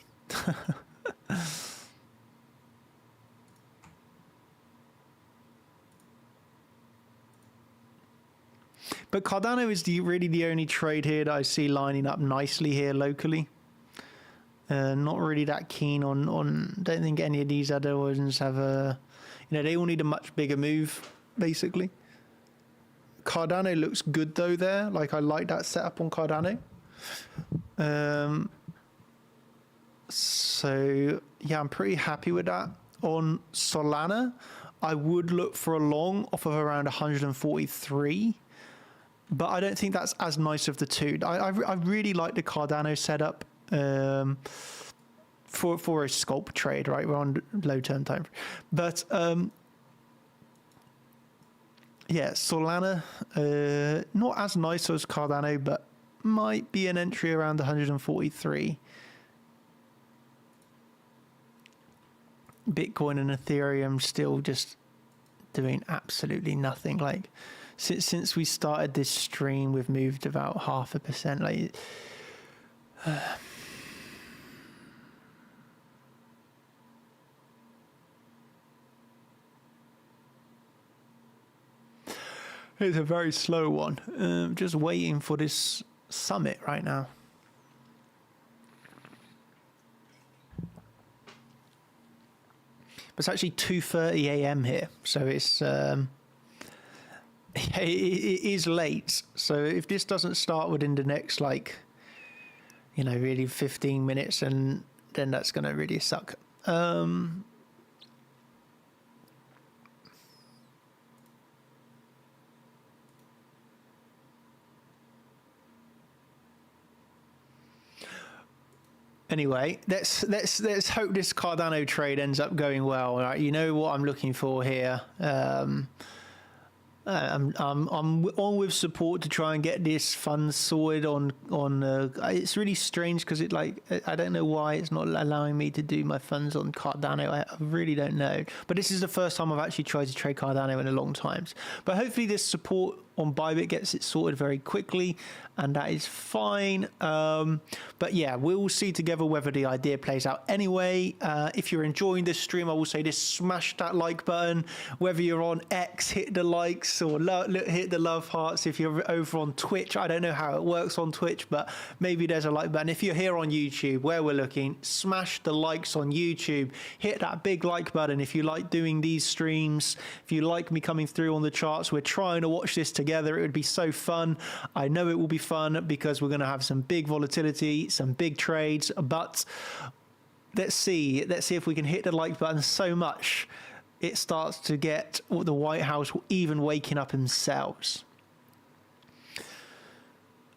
But Cardano is really the only trade here that I see lining up nicely here locally. Not really that keen on don't think any of these other ones have a, they all need a much bigger move, basically. Cardano looks good though there. Like, I like that setup on Cardano. So yeah, I'm pretty happy with that. On Solana, I would look for a long off of around 143. But I don't think that's as nice of the two. I really like the Cardano setup. For a scalp trade, right? We're on low term time, but yeah, Solana not as nice as Cardano, but might be an entry around 143. Bitcoin and Ethereum still just doing absolutely nothing. Like, since we started this stream, we've moved about 0.5%. Like, it's a very slow one. Just waiting for this summit right now. But it's actually 2:30 a.m. here, so it's it is late. So if this doesn't start within the next, like, really 15 minutes, and then that's gonna really suck. Anyway, let's hope this Cardano trade ends up going well. Right? You know what I'm looking for here. I'm on with support to try and get this fund sorted on. It's really strange because I don't know why it's not allowing me to do my funds on Cardano. I really don't know. But this is the first time I've actually tried to trade Cardano in a long time. But hopefully this support on Bybit gets it sorted very quickly, and that is fine. But yeah, we'll see together whether the idea plays out. Anyway, if you're enjoying this stream, I will say this: smash that like button. Whether you're on X, hit the likes, or hit the love hearts. If you're over on Twitch, I don't know how it works on Twitch, but maybe there's a like button. If you're here on YouTube, where we're looking, smash the likes on YouTube. Hit that big like button if you like doing these streams. If you like me coming through on the charts, we're trying to watch this together. It would be so fun. I know it will be fun because we're going to have some big volatility, some big trades, but let's see if we can hit the like button so much it starts to get the White House even waking up themselves.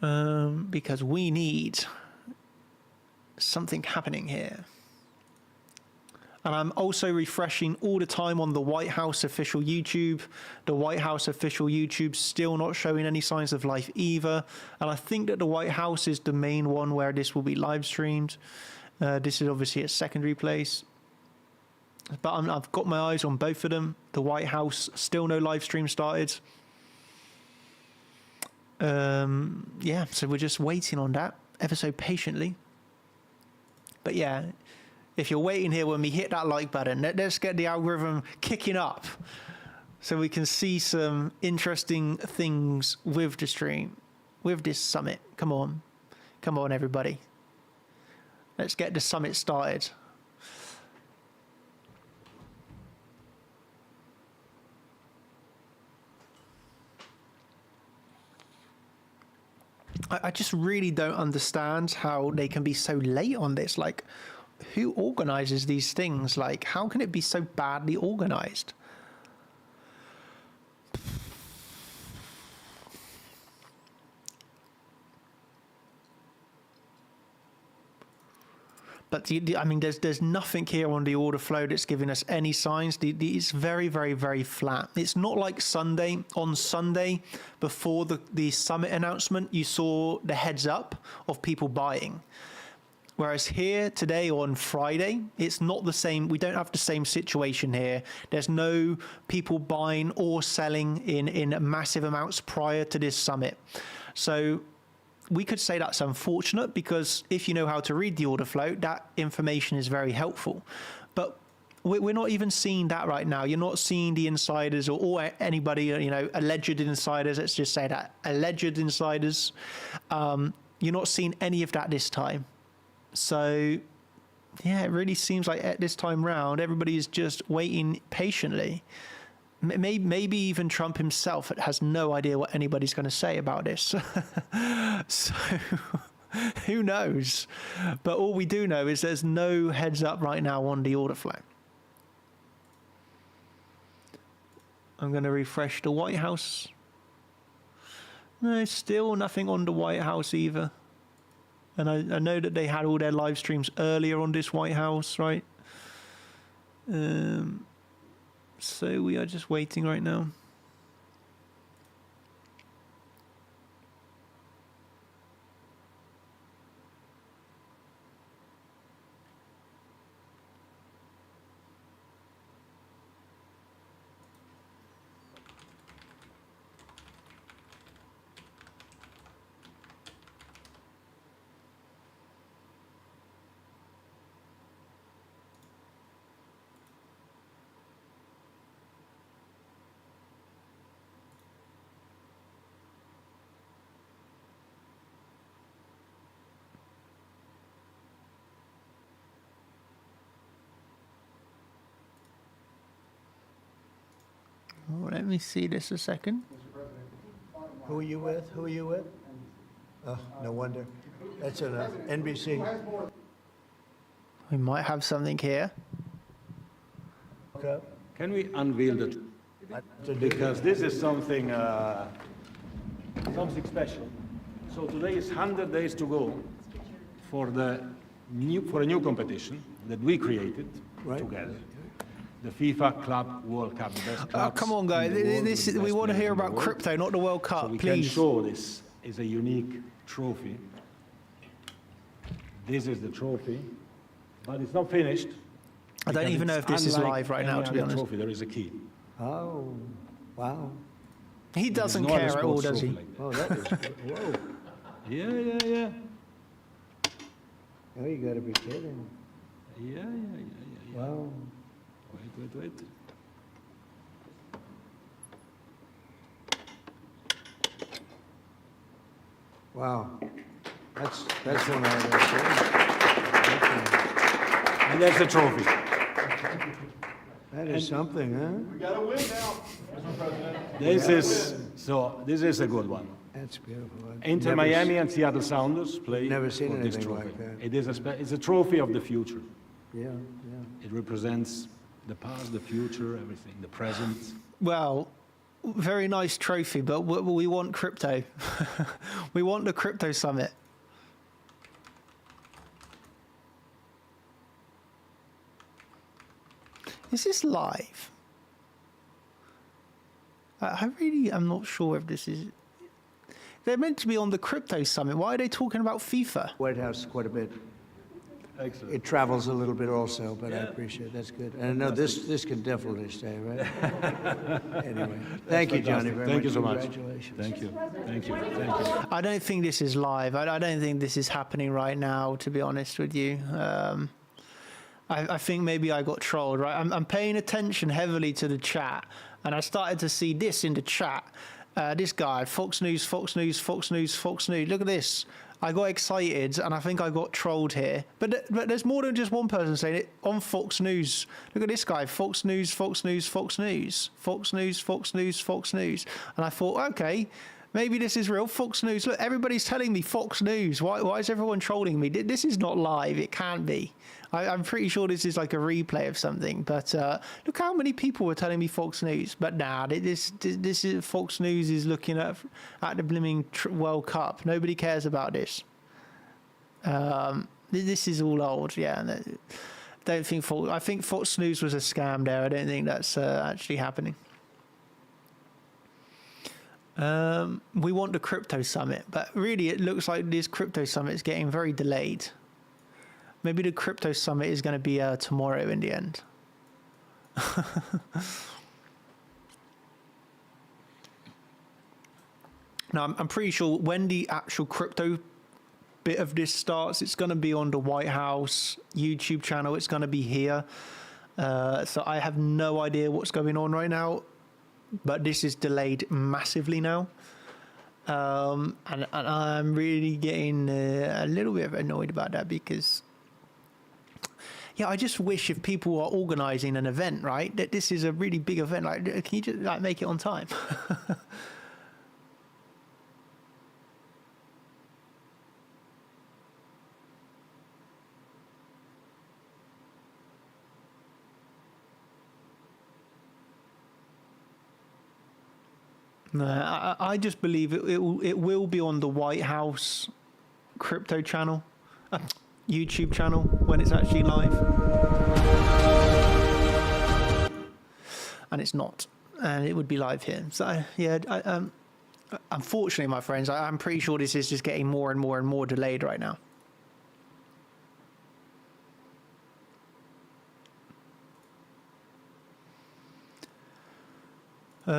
Because we need something happening here. And I'm also refreshing all the time on the White House official YouTube. The White House official YouTube's still not showing any signs of life either. And I think that the White House is the main one where this will be live streamed. This is obviously a secondary place. But I've got my eyes on both of them. The White House, still no live stream started. Yeah, so we're just waiting on that ever so patiently. But yeah, if you're waiting here when we hit that like button, let's get the algorithm kicking up so we can see some interesting things with the stream, with this summit. Come on. Come on, everybody. Let's get the summit started. I just really don't understand how they can be so late on this. Like, who organizes these things? Like, how can it be so badly organized? But I mean, there's nothing here on the order flow that's giving us any signs. It's very, very, very flat. It's not like Sunday. On Sunday, before the summit announcement, you saw the heads up of people buying. Whereas here today on Friday, it's not the same. We don't have the same situation here. There's no people buying or selling in massive amounts prior to this summit. So we could say that's unfortunate, because if you know how to read the order flow, that information is very helpful. But we're not even seeing that right now. You're not seeing the insiders or anybody, you know, alleged insiders. Let's just say that alleged insiders. You're not seeing any of that this time. So yeah, it really seems like at this time round, everybody is just waiting patiently. Maybe even Trump himself has no idea what anybody's going to say about this. So who knows? But all we do know is there's no heads up right now on the order flow. I'm going to refresh the White House. No, still nothing on the White House either. And I know that they had all their live streams earlier on this White House, right? So we are just waiting right now. Oh, let me see this a second. Who are you with? Who are you with? Oh, no wonder. That's enough. NBC. We might have something here. Okay. Can we unveil it? Because this is something something special. So today is 100 days to go for a new competition that we created together. The FIFA Club World Cup. The best clubs Come on, guys. We want to hear about crypto, not the World Cup, so we please. can show this is a unique trophy. This is the trophy, but it's not finished. I don't even know if this is live right now, to be honest. Trophy, there is a key. Oh, wow. He doesn't care at all, does he? Like Oh, that is good. Whoa. Yeah. Oh, you got to be kidding. Yeah. Wow. Wait. Wow. That's one I don't And that's the trophy. That is something, huh? We got to win now, Mr. President. This is a good one. That's beautiful. Inter Miami and Seattle Sounders play Never seen for this anything trophy. like that. It is it's a trophy of the future. Yeah. It represents The past, the future, everything, the present. Well, very nice trophy, but we want crypto. We want the crypto summit. Is this live? I really am not sure if this is... They're meant to be on the crypto summit. Why are they talking about FIFA? White House quite a bit. Excellent. It travels a little bit also, but I appreciate it. That's good. And I know this can definitely stay, right? Anyway, thank you, Johnny, very Thank much. you so much. Congratulations. Thank you. Thank you. Thank you. I don't think this is live. I don't think this is happening right now, to be honest with you. I think maybe I got trolled, right? I'm paying attention heavily to the chat, and I started to see this in the chat. This guy, Fox News, Fox News, Fox News, Fox News. Look at this. I got excited, and I think I got trolled here. But there's more than just one person saying it on Fox News. Look at this guy, Fox News, Fox News, Fox News, Fox News, Fox News, Fox News. And I thought, okay, maybe this is real. Fox News. Look, everybody's telling me Fox News. Why is everyone trolling me? This is not live. It can't be. I'm pretty sure this is like a replay of something. But look how many people were telling me Fox News. But nah, this is Fox News is looking at the blooming World Cup. Nobody cares about this. This is all old. Yeah. Don't think I think Fox News was a scam there. I don't think that's actually happening. We want the crypto summit, but really it looks like this crypto summit is getting very delayed. Maybe the crypto summit is going to be tomorrow in the end. Now, I'm pretty sure when the actual crypto bit of this starts, it's going to be on the White House YouTube channel. It's going to be here. So I have no idea what's going on right now, but this is delayed massively now. And I'm really getting a little bit annoyed about that because... Yeah, I just wish if people are organising an event, right, that this is a really big event. Like, can you just like make it on time? No, I just believe it will be on the White House crypto channel. YouTube channel when it's actually live, and it's not, and it would be live here. So yeah, unfortunately, my friends, I'm pretty sure this is just getting more and more and more delayed right now.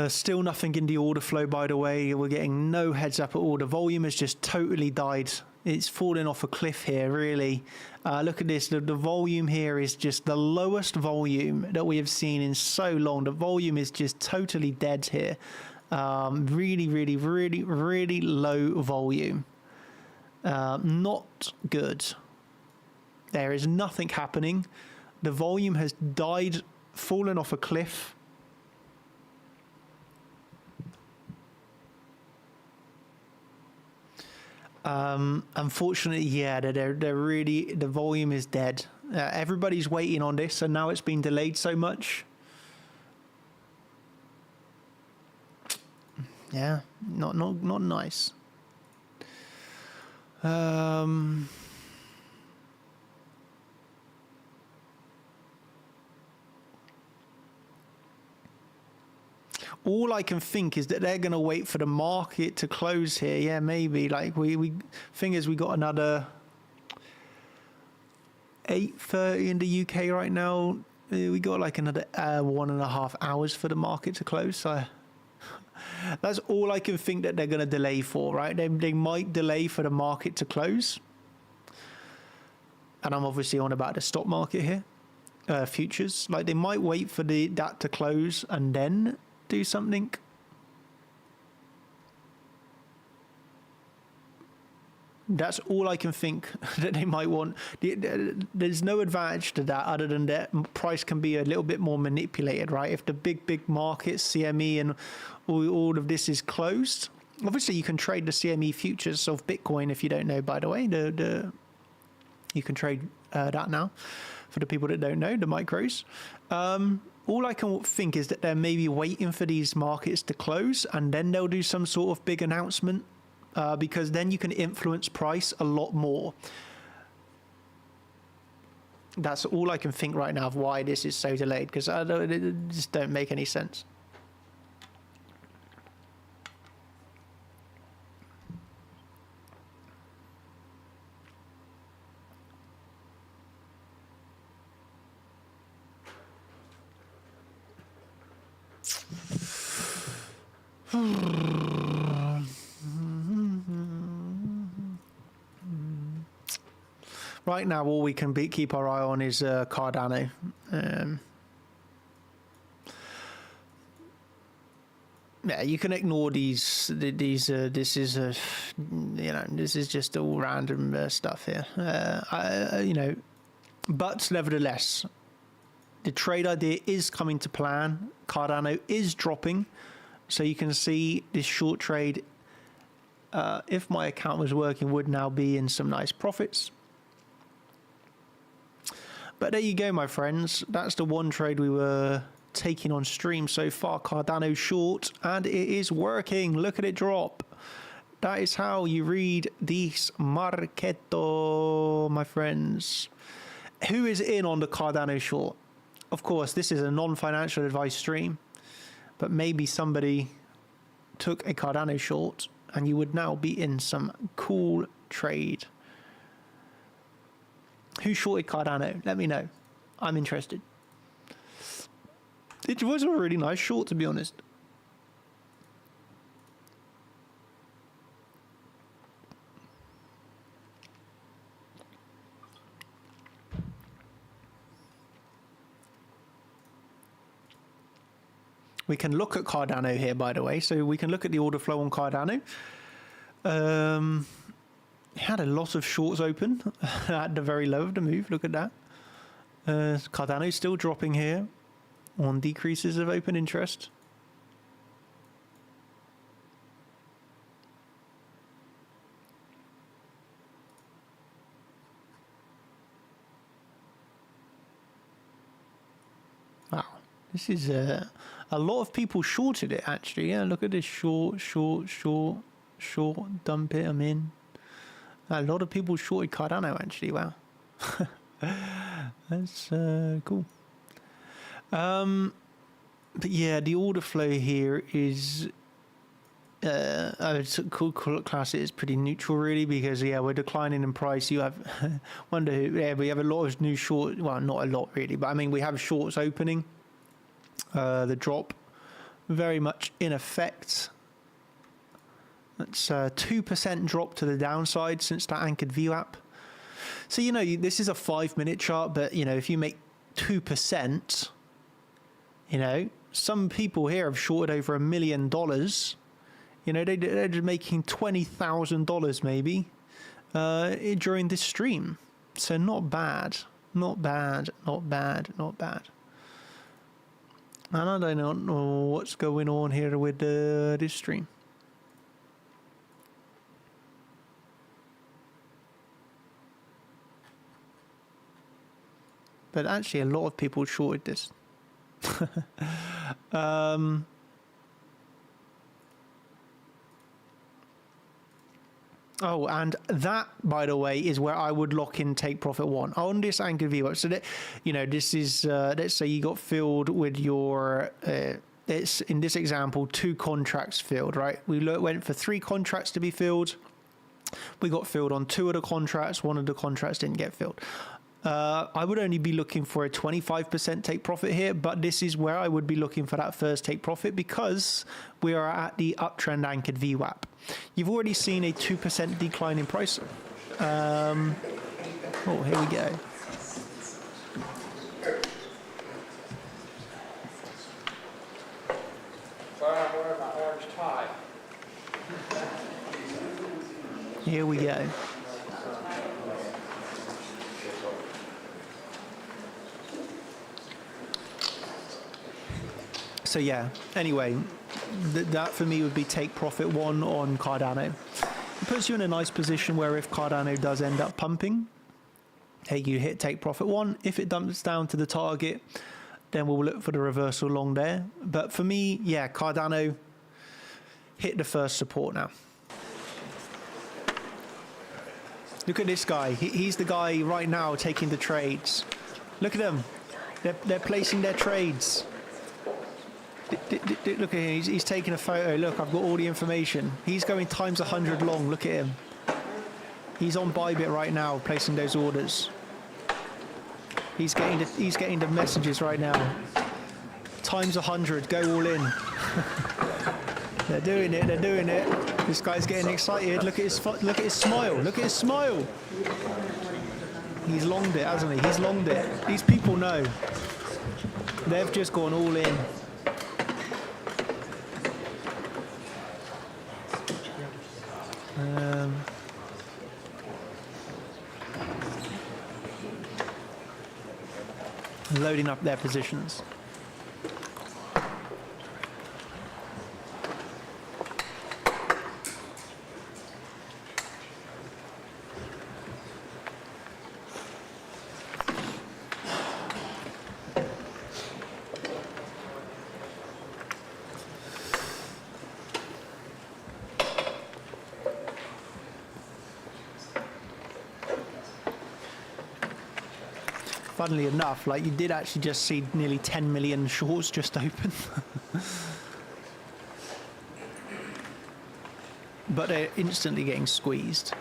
Still nothing in the order flow, by the way. We're getting no heads up at all. The volume has just totally died. It's falling off a cliff here, really. Look at this. The volume here is just the lowest volume that we have seen in so long. The volume is just totally dead here. Really, really, really, really low volume. Not good. There is nothing happening. The volume has died, fallen off a cliff. Unfortunately, yeah, they're really, the volume is dead. Everybody's waiting on this, and now it's been delayed so much. Yeah, not nice. All I can think is that they're going to wait for the market to close here. Yeah, maybe. Like we thing is, we got another 8:30 in the UK right now. We got like another 1.5 hours for the market to close. So that's all I can think that they're going to delay for, right? They might delay for the market to close. And I'm obviously on about the stock market here, futures. Like they might wait for that to close and then do something. That's all I can think that they might want. There's no advantage to that other than that price can be a little bit more manipulated, right? If the big markets, CME and all of this is closed, obviously you can trade the CME futures of Bitcoin. If you don't know, by the way, you can trade that now. For the people that don't know, the micros, All I can think is that they're maybe waiting for these markets to close and then they'll do some sort of big announcement, because then you can influence price a lot more. That's all I can think right now of why this is so delayed, because it just don't make any sense. Right now, all we can keep our eye on is Cardano. Yeah, you can ignore these. This is this is just all random stuff here. But nevertheless, the trade idea is coming to plan. Cardano is dropping, so you can see this short trade, if my account was working, would now be in some nice profits. But there you go, my friends. That's the one trade we were taking on stream so far. Cardano short, and it is working. Look at it drop. That is how you read this marketo, my friends. Who is in on the Cardano short? Of course, this is a non-financial advice stream, but maybe somebody took a Cardano short and you would now be in some cool trade. Who shorted Cardano? Let me know. I'm interested. It was a really nice short, to be honest. We can look at Cardano here, by the way. So we can look at the order flow on Cardano. Had a lot of shorts open at the very low of the move. Look at that. Cardano still dropping here on decreases of open interest. Wow, this is a lot of people shorted it actually. Yeah, look at this short, dump it, I'm in. A lot of people shorted Cardano actually. Wow. That's cool. But yeah, the order flow here is I would class it as pretty neutral really, because yeah, we're declining in price. You have we have a lot of new short, well, not a lot really, but I mean we have shorts opening. The drop very much in effect. That's a 2% drop to the downside since that anchored VWAP. So, this is a 5-minute chart, but, if you make 2%, some people here have shorted over $1 million. They're making $20,000 maybe during this stream. So not bad. Not bad. And I don't know what's going on here with this stream. But actually, a lot of people shorted this. Oh, and that, by the way, is where I would lock in take profit one on this anchored VWAP. So that, this is let's say you got filled with your it's in this example 2 contracts filled, right? We went for 3 contracts to be filled. We got filled on 2 of the contracts. 1 of the contracts didn't get filled. I would only be looking for a 25% take profit here, but this is where I would be looking for that first take profit because we are at the uptrend anchored VWAP. You've already seen a 2% decline in price. Oh, here we go. Sorry, I'm wearing my orange tie. Here we go. So yeah, anyway, that for me would be take profit one on Cardano. It puts you in a nice position where if Cardano does end up pumping, hey, you hit take profit one. If it dumps down to the target, then we'll look for the reversal long there. But for me, yeah, Cardano hit the first support now. Look at this guy. He's the guy right now taking the trades. Look at them. They're placing their trades. Look at him. He's taking a photo. Look, I've got all the information. He's going times 100 long. Look at him. He's on Bybit right now, placing those orders. He's getting the messages right now. Times 100. Go all in. They're doing it. They're doing it. This guy's getting excited. Look at his smile. Look at his smile. He's longed it, hasn't he? He's longed it. These people know. They've just gone all in. Loading up their positions. Funnily enough, like you did actually just see nearly 10 million shorts just open. But they're instantly getting squeezed.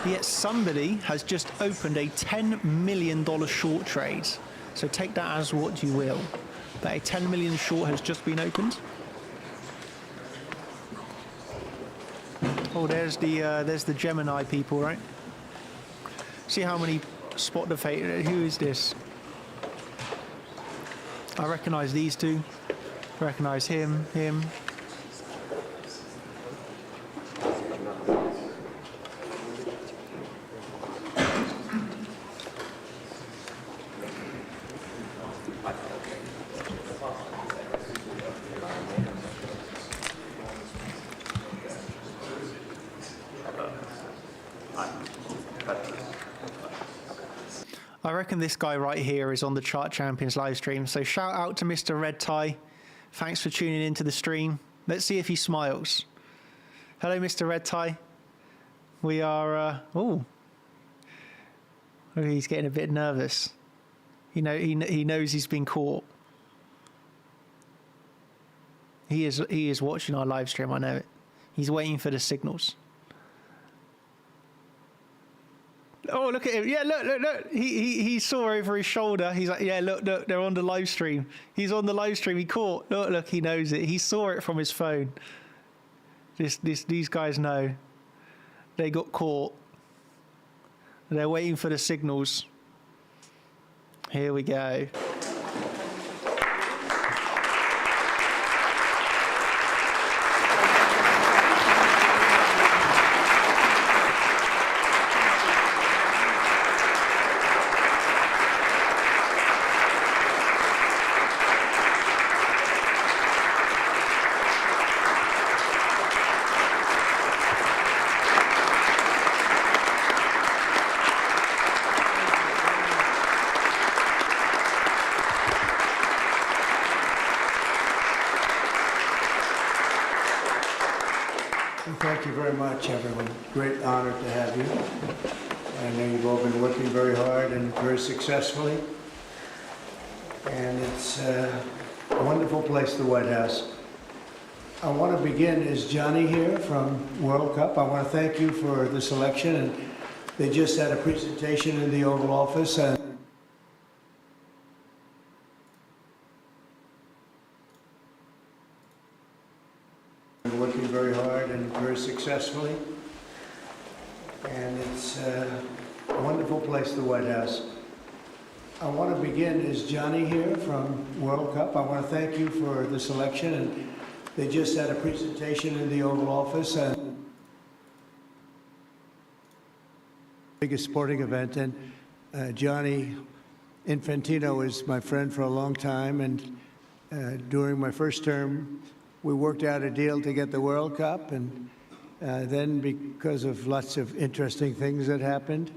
Yet somebody has just opened a $10 million short trade. So take that as what you will. But a 10 million short has just been opened. Oh, there's the Gemini people, right? See how many spot the fate. Who is this? I recognize these two. Recognize him. I reckon this guy right here is on the Chart Champions live stream. So shout out to Mr. Red Tie. Thanks for tuning into the stream. Let's see if he smiles. Hello, Mr. Red Tie. We are, oh, he's getting a bit nervous. He knows he's been caught. He is watching our live stream, I know it. He's waiting for the signals. Oh, look at him. Yeah, look. He saw over his shoulder. He's like, yeah, look, they're on the live stream. He's on the live stream. He caught. Look, he knows it. He saw it from his phone. These guys know. They got caught. They're waiting for the signals. Here we go. Thank you very much, everyone. Great honor to have you. I know you've all been working very hard and very successfully. And it's a wonderful place, the White House. I want to begin, is Johnny here from World Cup? I want to thank you for the selection. And they just had a presentation in the Oval Office. And working very hard and very successfully. And it's a wonderful place, the White House. I want to begin, is Johnny here from World Cup? I want to thank you for the selection. And they just had a presentation in the Oval Office. And biggest sporting event. And Johnny Infantino is my friend for a long time. And during my first term, we worked out a deal to get the World Cup, and Then, because of lots of interesting things that happened,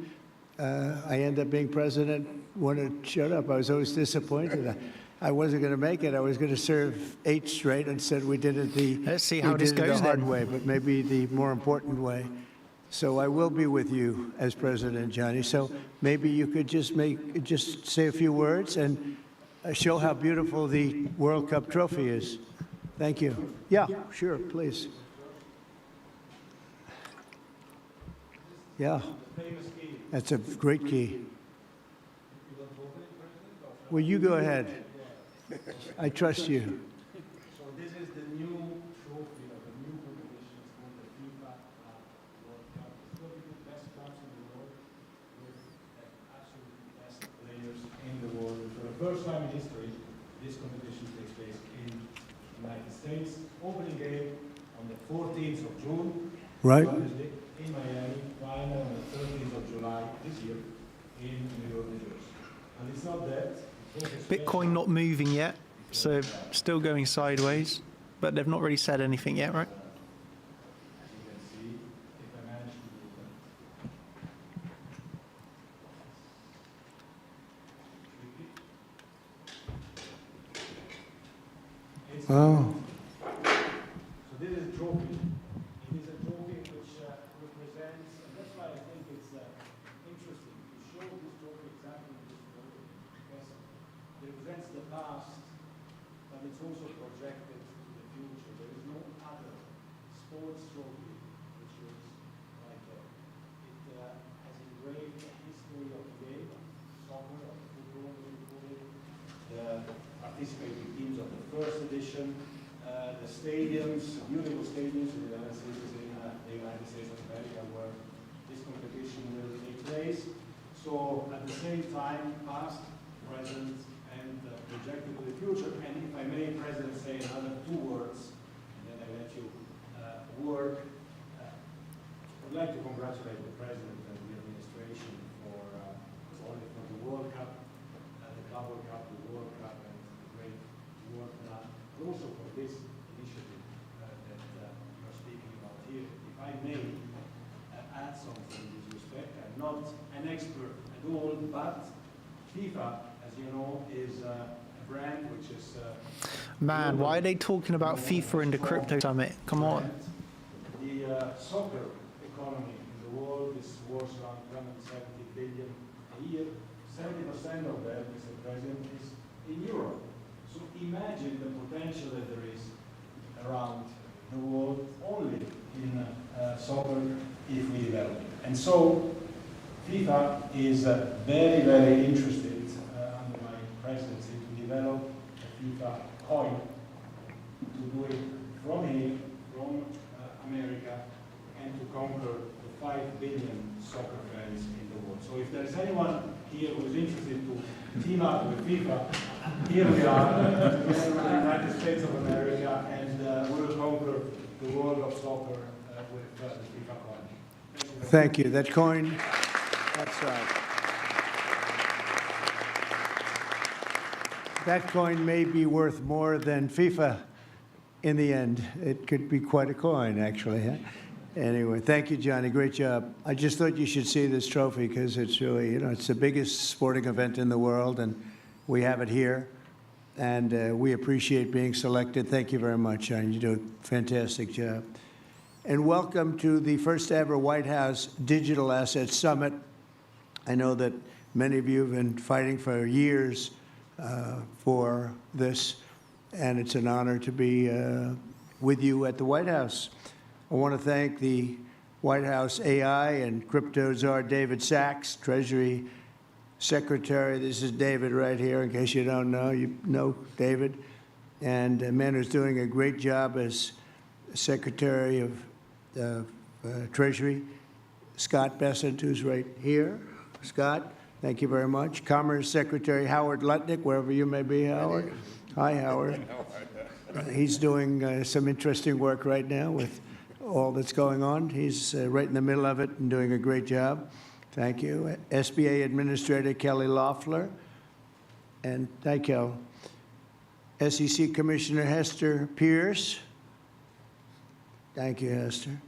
I ended up being president when it showed up. I was always disappointed. I wasn't going to make it. I was going to serve 8 straight. Instead, we did it Let's see how this goes the hard then. way, but maybe the more important way. So I will be with you as president, Johnny. So maybe you could just say a few words and show how beautiful the World Cup trophy is. Thank you. Yeah, sure, please. Yeah, that's a great key. Well, you go ahead. I trust you. So this is the new trophy of the new competition. It's called the FIFA World Cup. It's going to be the best clubs in the world with the absolute best players in the world. And for the first time in history, this competition takes place in the United States. Opening game on the 14th of June. Right. Thursday in Miami. Final on the 13th of July this year in New York, New Jersey. And it's not that. Bitcoin not moving yet, so still going sideways, but they've not really said anything yet, right? As you can see, if I manage to do that. It's Oh, So this is a trophy. It is a trophy which represents, and that's why I think it's interesting to show this trophy exactly in this photo, because it represents the past, but it's also projected to the future. There is no other sports trophy which looks like that. It has engraved the history of the game, soccer, of football, as we call it, the participating teams of the first edition, the stadiums, beautiful stadiums in the United States, the United States of America, where this competition will take place. So at the same time, past, present, and projected to the future. And if I may, President, say another 2 words, and then I let you work. I'd like to congratulate the President and the administration for only for the World Cup, the Club World Cup, the World Cup, and the great work done, but also for this initiative that you're speaking about here. If I may add something in this respect, I'm not an expert at all, but FIFA, as you know, is a brand which is... Man, why are they talking about FIFA in the crypto summit? Come on. The soccer economy in the world is worth around 270 billion a year. 70% of that, Mr. President, is in Europe. So imagine the potential that there is around the world only in soccer if we develop it. And so FIFA is very, very interested under my presidency to develop a FIFA coin, to do it from here, from America, and to conquer the 5 billion soccer fans in the world. So if there is anyone here who is interested to team up with FIFA, here we are, together with the United States of America, and we will conquer the world of soccer with the FIFA coin. thank you. That coin, that's right. That coin may be worth more than FIFA in the end. It could be quite a coin, actually. Huh? Anyway, thank you, Johnny. Great job. I just thought you should see this trophy because it's really, it's the biggest sporting event in the world, and we have it here. And we appreciate being selected. Thank you very much, Johnny. You do a fantastic job. And welcome to the first ever White House Digital Assets Summit. I know that many of you have been fighting for years for this, and it's an honor to be with you at the White House. I want to thank the White House AI and crypto czar David Sachs, Treasury Secretary. This is David right here, in case you don't know. You know David. And a man who's doing a great job as Secretary of Treasury, Scott Bessent, who's right here. Scott, thank you very much. Commerce Secretary Howard Lutnick, wherever you may be, Howard. Hi, Howard. He's doing some interesting work right now with all that's going on. He's right in the middle of it and doing a great job. Thank you. SBA Administrator Kelly Loeffler. And thank you. SEC Commissioner Hester Pierce. Thank you, Hester.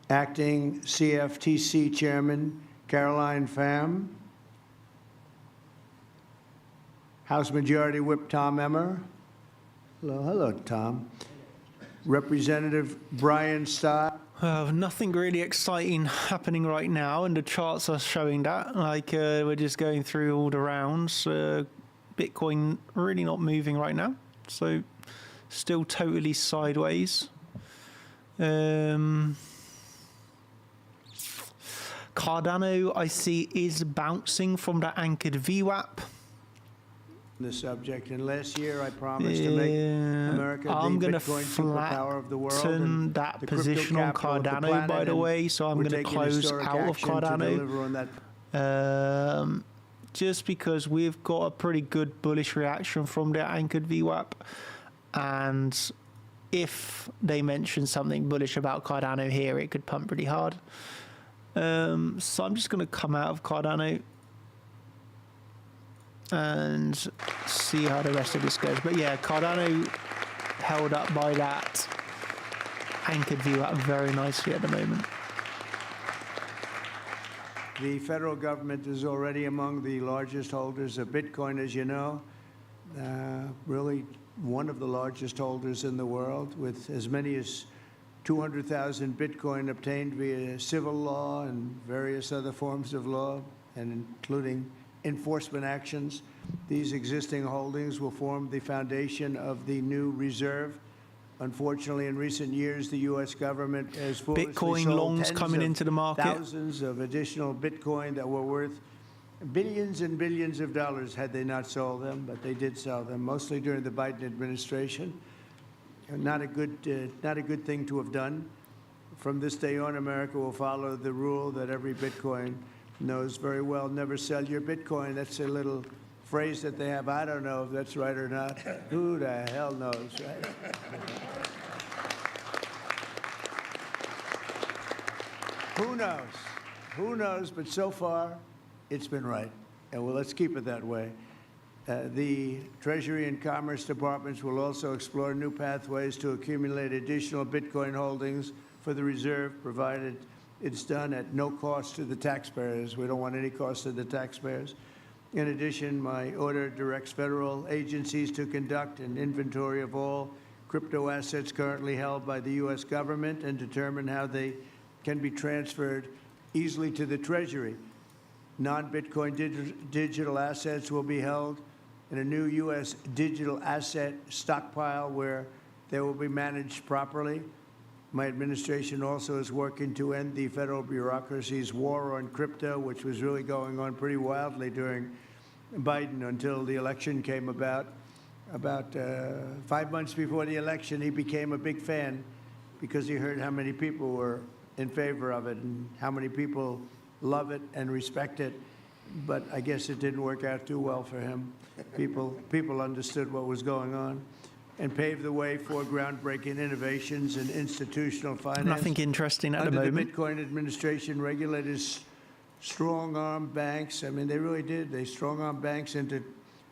Acting CFTC Chairman Caroline Pham, House Majority Whip Tom Emmer. Hello, Tom. Representative Brian Stott. Nothing really exciting happening right now, and the charts are showing that. Like, we're just going through all the rounds. Bitcoin really not moving right now, so still totally sideways. Cardano, I see, is bouncing from the anchored VWAP. The subject, and last year I promised to make America I'm the going to Bitcoin superpower of the world. flatten that position on Cardano, by the way, so I'm going to close out of Cardano. Just because we've got a pretty good bullish reaction from the anchored VWAP, and if they mention something bullish about Cardano here, it could pump pretty hard. So I'm just going to come out of Cardano and see how the rest of this goes. But yeah, Cardano held up by that anchored VWAP very nicely at the moment. The federal government is already among the largest holders of Bitcoin, as you know. Really one of the largest holders in the world, with as many as 200,000 Bitcoin obtained via civil law and various other forms of law, and including enforcement actions. These existing holdings will form the foundation of the new reserve. Unfortunately, in recent years, the U.S. government has foolishly Bitcoin sold longs coming into the market. thousands of additional Bitcoin that were worth billions and billions of dollars had they not sold them, but they did sell them, mostly during the Biden administration. Not a good thing to have done. From this day on, America will follow the rule that every Bitcoin knows very well: never sell your Bitcoin. That's a little phrase that they have. I don't know if that's right or not. Who the hell knows, right? Who knows? Who knows? But so far, it's been right. And well, let's keep it that way. The Treasury and Commerce Departments will also explore new pathways to accumulate additional Bitcoin holdings for the reserve, provided it's done at no cost to the taxpayers. We don't want any cost to the taxpayers. In addition, my order directs federal agencies to conduct an inventory of all crypto assets currently held by the U.S. government and determine how they can be transferred easily to the Treasury. Non-Bitcoin digital assets will be held in a new U.S. digital asset stockpile where they will be managed properly. My administration also is working to end the federal bureaucracy's war on crypto, which was really going on pretty wildly during Biden until the election came about. About 5 months before the election, he became a big fan because he heard how many people were in favor of it and how many people love it and respect it. But I guess it didn't work out too well for him. People understood what was going on and paved the way for groundbreaking innovations in institutional finance. Nothing interesting at the moment. Under the Bitcoin administration, regulators strong-armed banks. I mean, they really did. They strong-armed banks into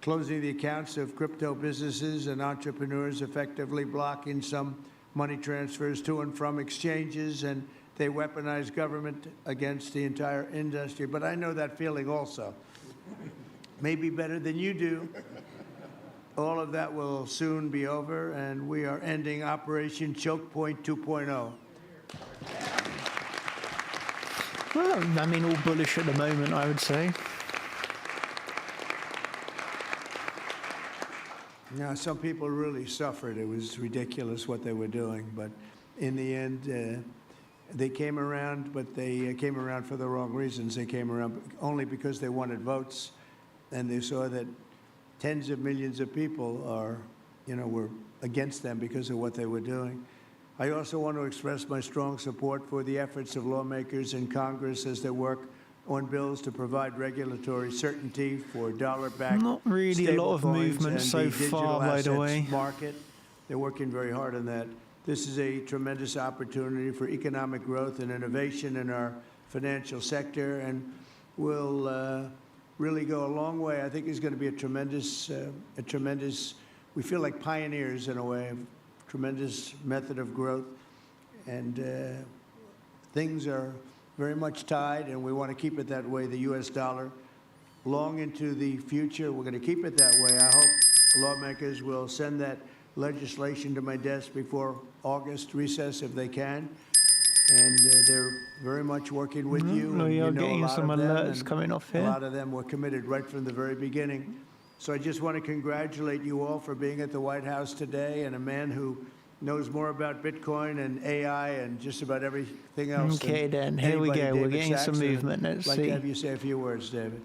closing the accounts of crypto businesses and entrepreneurs, effectively blocking some money transfers to and from exchanges, and they weaponized government against the entire industry. But I know that feeling also. Maybe better than you do. All of that will soon be over, and we are ending Operation Choke Point 2.0. Well, I mean, all bullish at the moment, I would say. Now, some people really suffered. It was ridiculous what they were doing, but in the end, they came around, but they came around for the wrong reasons. They came around only because they wanted votes, and they saw that tens of millions of people were against them because of what they were doing. I also want to express my strong support for the efforts of lawmakers in Congress as they work on bills to provide regulatory certainty for dollar-backed Not really a lot of movement so far, by the way. Market. They're working very hard on that. This is a tremendous opportunity for economic growth and innovation in our financial sector, and will really go a long way. I think it's going to be a tremendous, we feel like pioneers in a way, tremendous method of growth. And things are very much tied, and we want to keep it that way, the U.S. dollar, long into the future. We're going to keep it that way. I hope lawmakers will send that legislation to my desk before August recess if they can. And they're very much working with you. No, and you're you know getting a lot some of them, alerts and coming off a here. lot of them were committed right from the very beginning. So I just want to congratulate you all for being at the White House today, and a man who knows more about Bitcoin and AI and just about everything else. Okay, than then, here we anybody. go. We're David getting some Saxon, movement. Let's I'd like see. to have you say a few words, David.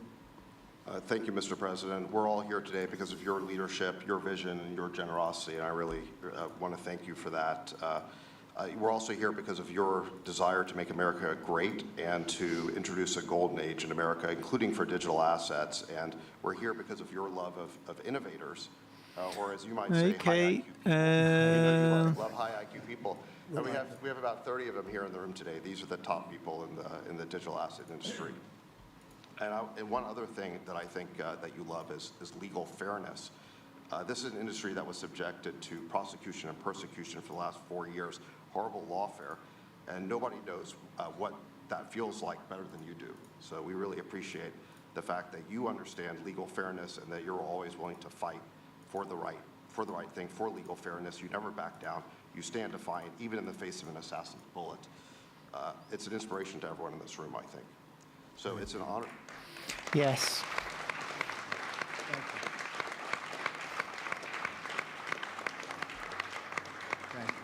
Thank you, Mr. President. We're all here today because of your leadership, your vision, and your generosity, and I really want to thank you for that. We're also here because of your desire to make America great and to introduce a golden age in America, including for digital assets. And we're here because of your love of innovators, or as you might say, Okay, high IQ people. You love high IQ people. And we have about 30 of them here in the room today. These are the top people in the digital asset industry. And one other thing that I think that you love is legal fairness. This is an industry that was subjected to prosecution and persecution for the last 4 years, horrible lawfare, and nobody knows what that feels like better than you do. So we really appreciate the fact that you understand legal fairness and that you're always willing to fight for the right thing, for legal fairness. You never back down. You stand defiant, even in the face of an assassin's bullet. It's an inspiration to everyone in this room, I think. So it's an honor. yes. Thank you.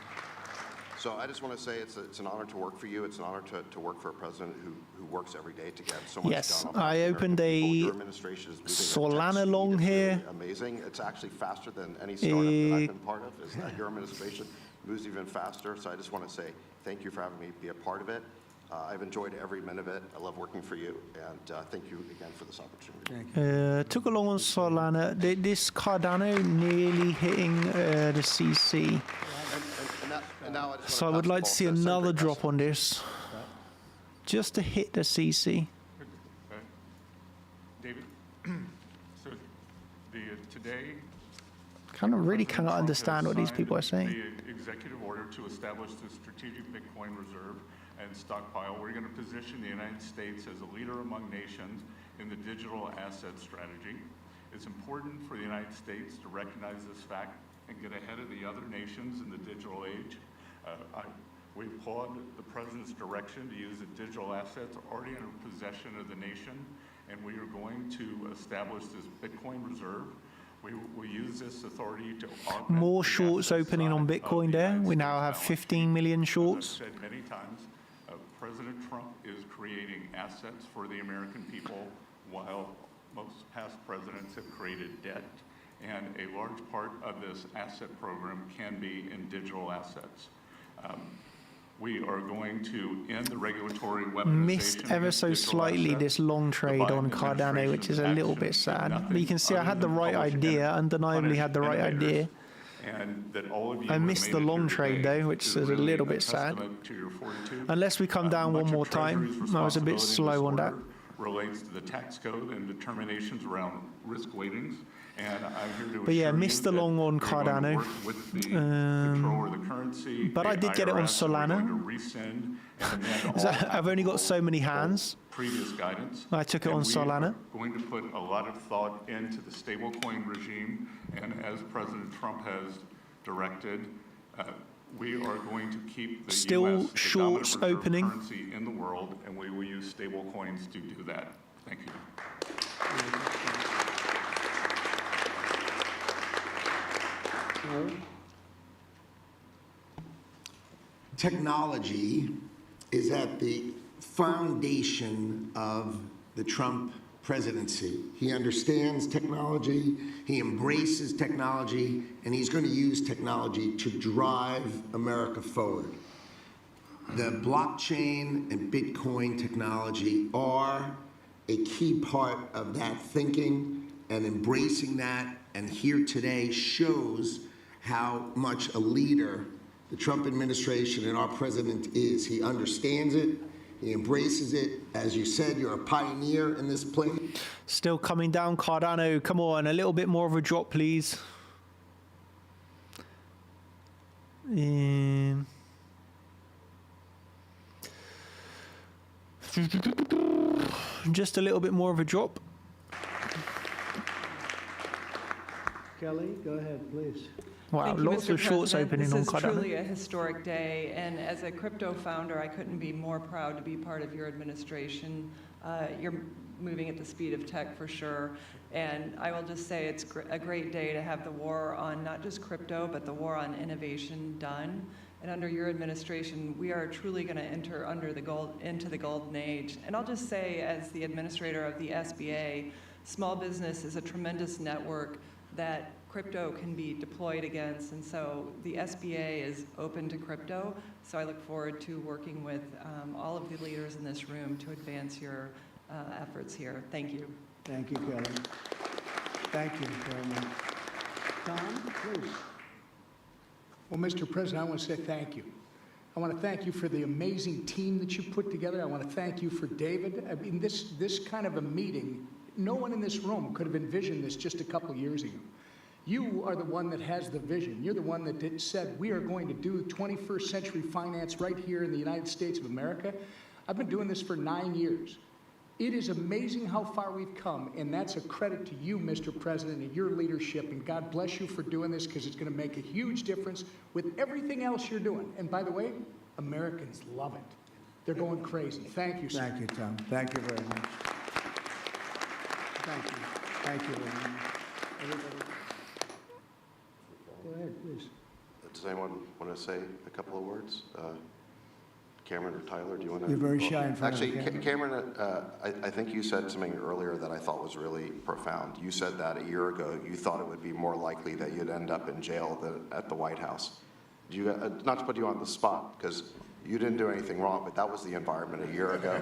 So I just want to say it's an honor to work for you. It's an honor to work for a president who works every day to get so much Yes, done. on behalf I of the opened American people. a Your administration is moving at Solana speed. long It's really here. amazing. It's actually faster than any startup that I've been part of. Is that your administration moves even faster? So I just want to say thank you for having me be a part of it. I've enjoyed every minute of it. I love working for you, and thank you again for this opportunity. Thank you. Took a long on Solana. This Cardano nearly hitting the CC. And now I just So I wanna would pass like the to see ball another Senator drop on this. Just to hit the CC. David, so today, Kind of really President cannot Trump understand has what these signed people are saying. The executive order to establish the strategic Bitcoin reserve and stockpile. We're going to position the United States as a leader among nations in the digital asset strategy. It's important for the United States to recognize this fact and get ahead of the other nations in the digital age. We applaud the President's direction to use the digital assets already in possession of the nation, and we are going to establish this Bitcoin reserve. We will use this authority to augment More the shorts asset opening on side of Bitcoin the there. United We now States have balance 15 sheet. million As shorts. I've said many times, President Trump is creating assets for the American people while most past presidents have created debt. And a large part of this asset program can be in digital assets. We are going to end the regulatory weaponization. Missed ever against so digital slightly assets. this long The trade on Biden Cardano, which is a little bit administration's sad. actions But you can see I did had the nothing right other than idea, punish undeniably had the right idea. And that all of you I have missed made the it long here trade, today though, which is is a really little bit sad. testament to your fortitude. Unless we come down one Much of more time. Treasury's I was a bit responsibility in slow on this that. order relates to the tax code and determinations around risk weightings. And I'm here to But yeah, assure missed you the that long on we're going to Cardano. work with the controller of the currency, but I the did get it on IRS, and we're Solana. going to rescind and amend So all I've only got so many applicable hands. previous guidance. I took it And on we Solana. are going to put a lot of thought into the stablecoin regime, and as President Trump has directed, we are going to keep the Still U.S. the shorts dominant reserve opening. currency in the world, and we will use stablecoins to do that. Thank you. Technology is at the foundation of the Trump presidency. He understands technology, he embraces technology, and he's going to use technology to drive America forward. The blockchain and Bitcoin technology are a key part of that thinking, and embracing that, and here today shows how much a leader the Trump administration and our president is. He understands it, he embraces it. As you said, you're a pioneer in this place. Still coming down, Cardano. Come on, a little bit more of a drop, please. Just a little bit more of a drop. Kelly, go ahead, please. Wow, Thank you, lots Mr. of shorts President. opening on This is Cardano. truly a historic day, and as a crypto founder, I couldn't be more proud to be part of your administration. You're moving at the speed of tech for sure, and I will just say it's a great day to have the war on not just crypto, but the war on innovation done. And under your administration, we are truly going to enter into the golden age. And I'll just say, as the administrator of the SBA, small business is a tremendous network that crypto can be deployed against, and so the SBA is open to crypto. So I look forward to working with all of the leaders in this room to advance your efforts here. Thank you. Thank you, Kelly. Thank you very much. Tom, please. Well, Mr. President, I want to say thank you. I want to thank you for the amazing team that you put together. I want to thank you for David. I mean, this kind of a meeting, no one in this room could have envisioned this just a couple years ago. You are the one that has the vision. You're the one that said, we are going to do 21st century finance right here in the United States of America. I've been doing this for 9 years. It is amazing how far we've come, and that's a credit to you, Mr. President, and your leadership, and God bless you for doing this, because it's going to make a huge difference with everything else you're doing. And by the way, Americans love it. They're going crazy. Thank you, sir. Thank you, Tom. Thank you very much. Thank you. Thank you very much. Everybody. Go ahead, please. Does anyone want to say a couple of words? Cameron or Tyler, do you want to? You're very shy in front of the Actually, Cameron, I think you said something earlier that I thought was really profound. You said that a year ago you thought it would be more likely that you'd end up in jail than at the White House. Do you, not to put you on the spot, because you didn't do anything wrong, but that was the environment a year ago.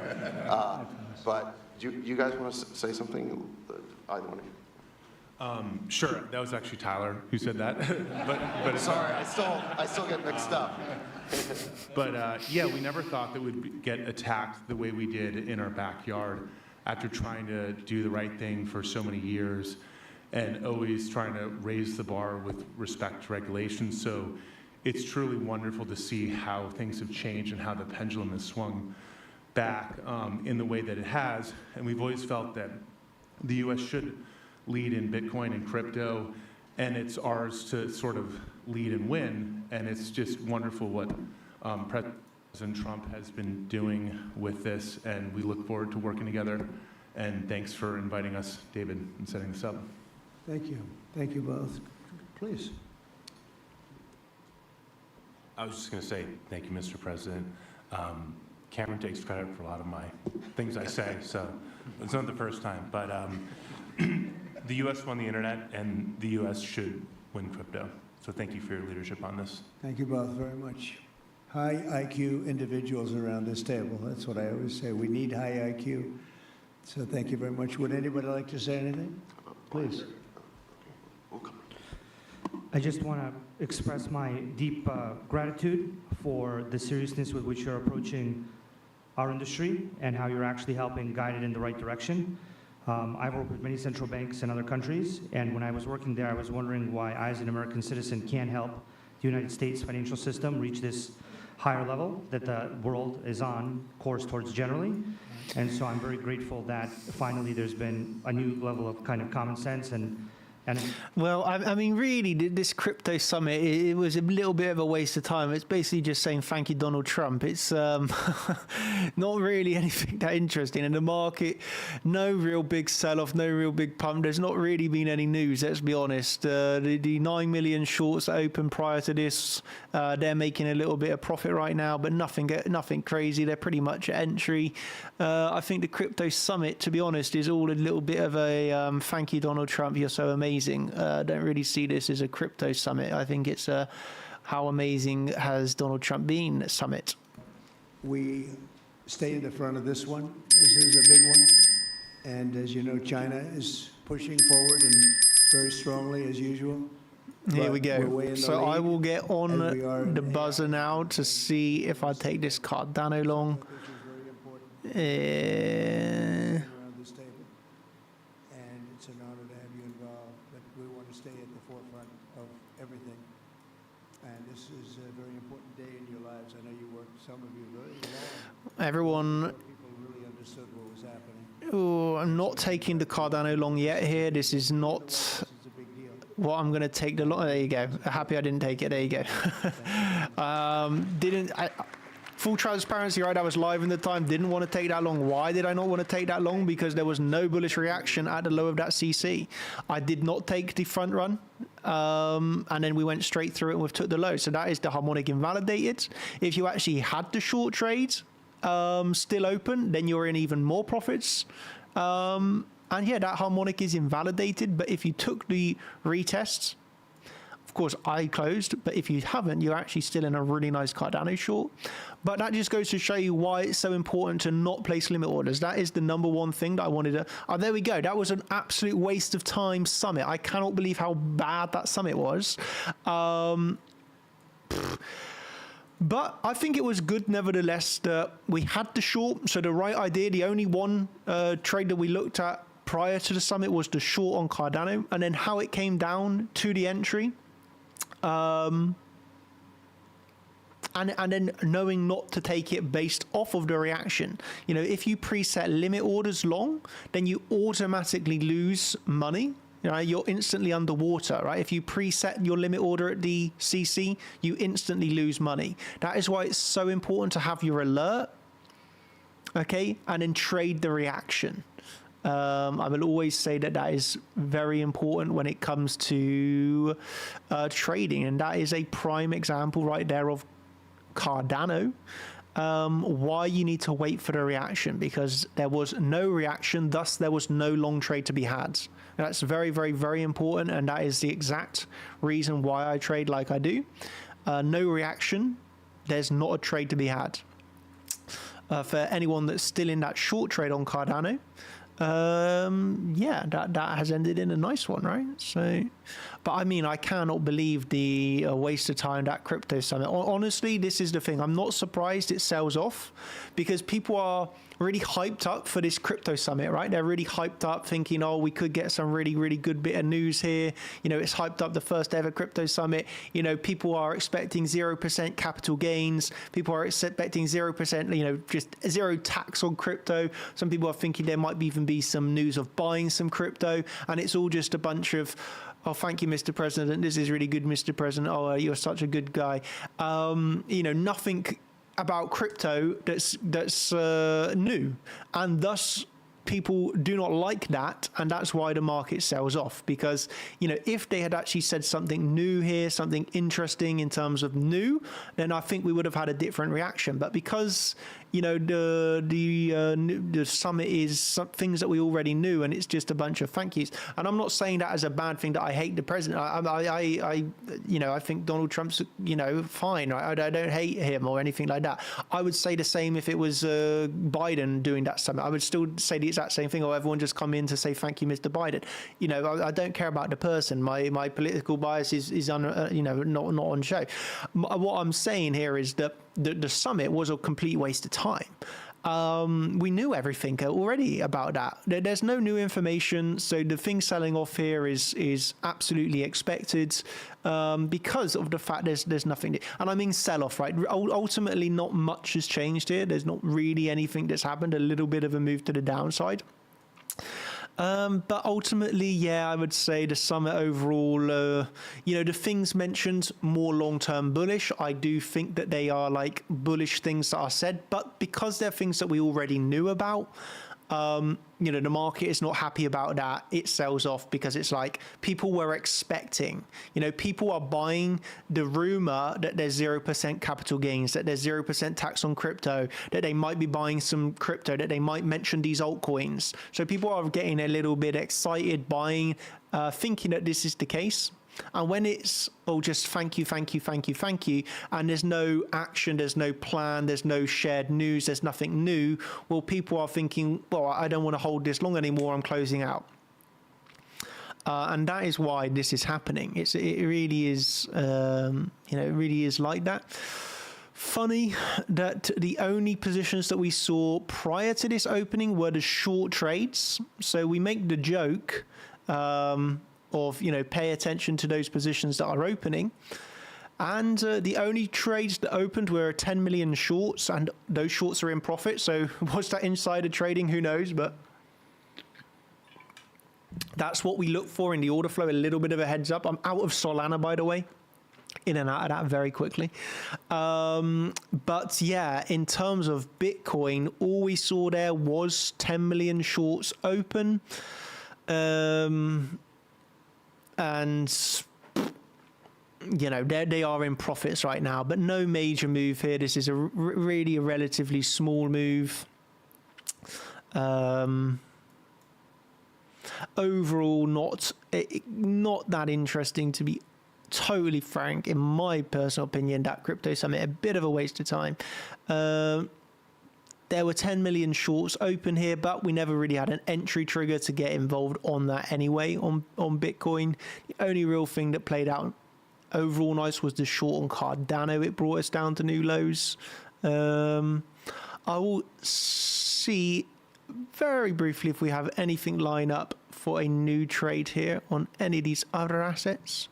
But do you guys want to say something, either one of you? Sure, that was actually Tyler who said that. but Sorry, I still get mixed up. But yeah, we never thought that we'd get attacked the way we did in our backyard after trying to do the right thing for so many years and always trying to raise the bar with respect to regulations. So it's truly wonderful to see how things have changed and how the pendulum has swung back in the way that it has. And we've always felt that the U.S. should lead in Bitcoin and crypto, and it's ours to sort of lead and win. And it's just wonderful what President Trump has been doing with this, and we look forward to working together. And thanks for inviting us, David, and setting this up. Thank you. Thank you both. Please. I was just going to say thank you, Mr. President. Cameron takes credit for a lot of my things I say, so it's not the first time. But the U.S. won the internet, and the U.S. should win crypto. So thank you for your leadership on this. Thank you both very much. High IQ individuals around this table. That's what I always say. We need high IQ. So thank you very much. Would anybody like to say anything? Please. I just want to express my deep gratitude for the seriousness with which you're approaching our industry and how you're actually helping guide it in the right direction. I've worked with many central banks in other countries, and when I was working there, I was wondering why I, as an American citizen, can't help the United States financial system reach this higher level that the world is on course towards generally. And so I'm very grateful that finally there's been a new level of kind of common sense and well, I mean, really, this crypto summit, it was a little bit of a waste of time. It's basically just saying thank you, Donald Trump. It's not really anything that interesting. And the market, no real big sell-off, no real big pump. There's not really been any news, let's be honest. The 9 million shorts that opened prior to this, they're making a little bit of profit right now, but nothing crazy. They're pretty much at entry. I think the crypto summit, to be honest, is all a little bit of a thank you, Donald Trump, you're so amazing. I don't really see this as a crypto summit. I think it's a how amazing has Donald Trump been summit. We stay in the front of this one. This is a big one. And as you know, China is pushing forward and very strongly as usual. Here we go. So I will get on the buzzer now to see if I take this Cardano long. Everyone understood what was happening. Oh, I'm not taking the Cardano long yet here. This is not It's a big deal. what I'm going to take the long. There you go. Happy I didn't take it. There you go. Full transparency, right? I was live in the time. Didn't want to take that long. Why did I not want to take that long? Because there was no bullish reaction at the low of that CC. I did not take the front run. And then we went straight through it and we took the low. So that is the harmonic invalidated. If you actually had the short trades still open, then you're in even more profits. And yeah, that harmonic is invalidated. But if you took the retests, of course, I closed, but if you haven't, you're actually still in a really nice Cardano short. But that just goes to show you why it's so important to not place limit orders. That is the number one thing that I wanted to... Oh, there we go. That was an absolute waste of time summit. I cannot believe how bad that summit was. But I think it was good, nevertheless, that we had the short. So the right idea, the only one trade that we looked at prior to the summit was the short on Cardano, and then how it came down to the entry. And then knowing not to take it based off of the reaction. You know, if you preset limit orders long, then you automatically lose money. You know, you're instantly underwater, right? If you preset your limit order at the CC, you instantly lose money. That is why it's so important to have your alert, okay, and then trade the reaction. I will always say that that is very important when it comes to trading, and that is a prime example right there of Cardano. Why you need to wait for the reaction, because there was no reaction, thus there was no long trade to be had. That's very, very, very important, and that is the exact reason why I trade like I do. No reaction, there's not a trade to be had. For anyone that's still in that short trade on Cardano, yeah, that has ended in a nice one, right? So, but I mean, I cannot believe the waste of time that crypto summit. Honestly, this is the thing. I'm not surprised it sells off, because people are really hyped up for this crypto summit, right? They're really hyped up thinking, oh, we could get some really, really good bit of news here. You know, it's hyped up the first ever crypto summit. You know, people are expecting 0% capital gains. People are expecting 0%, you know, just zero tax on crypto. Some people are thinking there might even be some news of buying some crypto, and it's all just a bunch of, oh, thank you, Mr. President. This is really good, Mr. President. Oh, you're such a good guy. You know, nothing about crypto that's new, and thus people do not like that, and that's why the market sells off. Because, you know, if they had actually said something new here, something interesting in terms of new, then I think we would have had a different reaction. But because, you know, the summit is some things that we already knew, and it's just a bunch of thank yous. And I'm not saying that as a bad thing, that I hate the president. I you know, I think Donald Trump's, you know, fine. I don't hate him or anything like that. I would say the same if it was Biden doing that summit. I would still say the exact same thing, or everyone just come in to say thank you, Mr. Biden. You know, I don't care about the person. My political bias is on, you know, not on show. What I'm saying here is that the summit was a complete waste of time. We knew everything already about that. There's no new information, so the thing selling off here is absolutely expected, because of the fact there's nothing. And I mean sell off, right? Ultimately, not much has changed here. There's not really anything that's happened. A little bit of a move to the downside. But ultimately, yeah, I would say the summit overall, you know, the things mentioned more long-term bullish. I do think that they are like bullish things that are said, but because they're things that we already knew about, you know, the market is not happy about that. It sells off because it's like people were expecting, you know, people are buying the rumor that there's 0% capital gains, that there's 0% tax on crypto, that they might be buying some crypto, that they might mention these altcoins. So people are getting a little bit excited, buying, thinking that this is the case. And when it's, oh, just thank you, thank you, thank you, thank you, and there's no action, there's no plan, there's no shared news, there's nothing new, well, people are thinking, well, I don't want to hold this long anymore, I'm closing out. And that is why this is happening. It really is, you know, it really is like that. Funny that the only positions that we saw prior to this opening were the short trades. So we make the joke, of, you know, pay attention to those positions that are opening. And the only trades that opened were 10 million shorts, and those shorts are in profit. So was that insider trading? Who knows? But that's what we look for in the order flow, a little bit of a heads up. I'm out of Solana, by the way. In and out of that very quickly. But yeah, in terms of Bitcoin, all we saw there was 10 million shorts open. And, you know, they are in profits right now, but no major move here. This is really a relatively small move. Overall, not that interesting, to be totally frank. In my personal opinion, that crypto summit, a bit of a waste of time. There were 10 million shorts open here, but we never really had an entry trigger to get involved on that anyway, on Bitcoin. The only real thing that played out overall nice was the short on Cardano. It brought us down to new lows. I will see very briefly if we have anything line up for a new trade here on any of these other assets.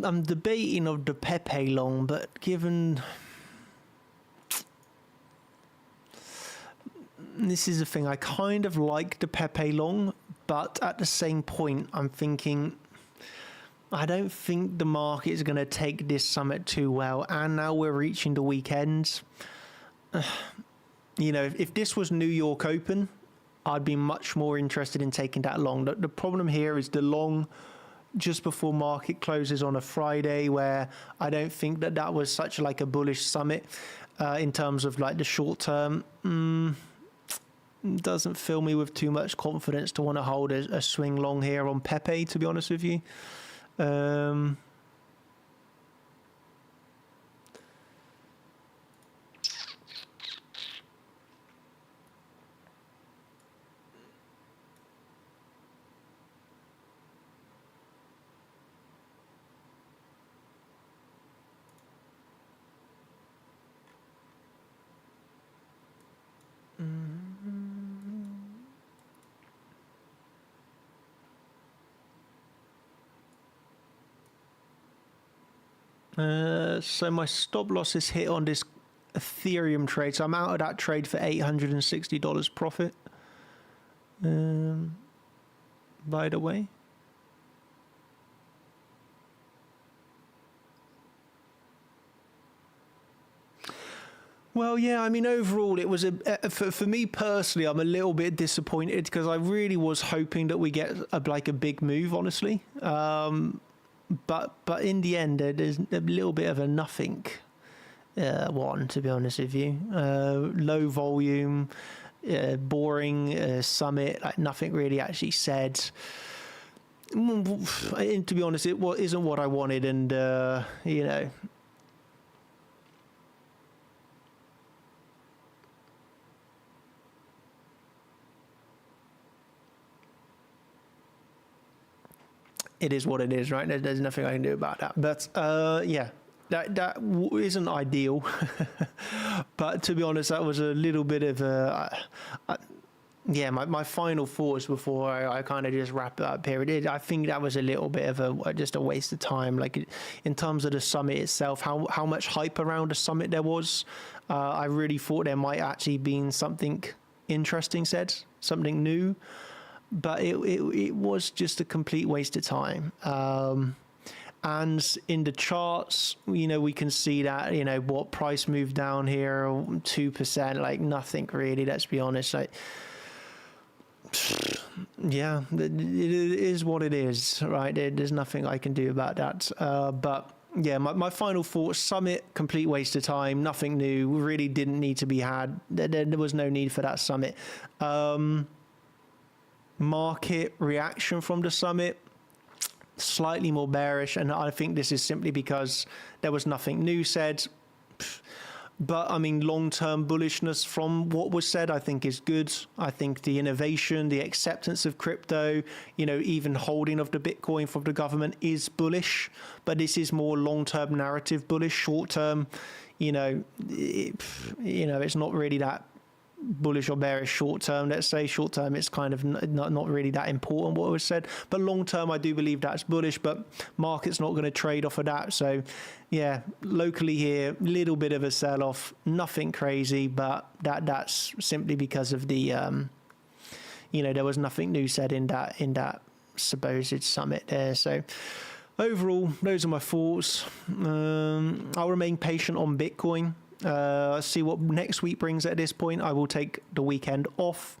I'm debating of the Pepe long, but given this is the thing, I kind of like the Pepe long, but at the same point, I'm thinking I don't think the market is going to take this summit too well, and now we're reaching the weekend. You know, if this was New York Open, I'd be much more interested in taking that long. The problem here is the long just before market closes on a Friday, where I don't think that was such like a bullish summit in terms of like the short term. Doesn't fill me with too much confidence to want to hold a swing long here on Pepe, to be honest with you. So my stop loss is hit on this Ethereum trade, so I'm out of that trade for $860 profit. By the way, well, yeah, I mean, overall, it was for me personally, I'm a little bit disappointed because I really was hoping that we get a big move, honestly. But in the end, there's a little bit of a nothing one, to be honest with you. Low volume, boring summit, like nothing really actually said. And to be honest, it isn't what I wanted, and you know. It is what it is, right? There's nothing I can do about that. But yeah, that isn't ideal. But to be honest, that was a little bit of a yeah. My final thoughts before I kind of just wrap it up here. I think that was a little bit of just a waste of time. Like in terms of the summit itself, how much hype around the summit there was. I really thought there might actually been something interesting said, something new. But it was just a complete waste of time. And in the charts, you know, we can see that, you know, what price moved down here, 2%, like nothing really, let's be honest. Like, yeah, it is what it is, right? There's nothing I can do about that. But yeah, my final thoughts, summit, complete waste of time, nothing new, really didn't need to be had. There was no need for that summit. Market reaction from the summit, slightly more bearish, and I think this is simply because there was nothing new said. But I mean, long-term bullishness from what was said, I think is good. I think the innovation, the acceptance of crypto, even holding of the Bitcoin from the government is bullish. But this is more long-term narrative bullish. Short-term, it's not really that bullish or bearish short term. Let's say short term, it's kind of not really that important what was said, but long term I do believe that's bullish, but market's not going to trade off of that. So yeah, locally here, little bit of a sell off, nothing crazy, but that's simply because of the there was nothing new said in that supposed summit there. So overall, those are my thoughts. I'll remain patient on Bitcoin. See what next week brings at this point. I will take the weekend off.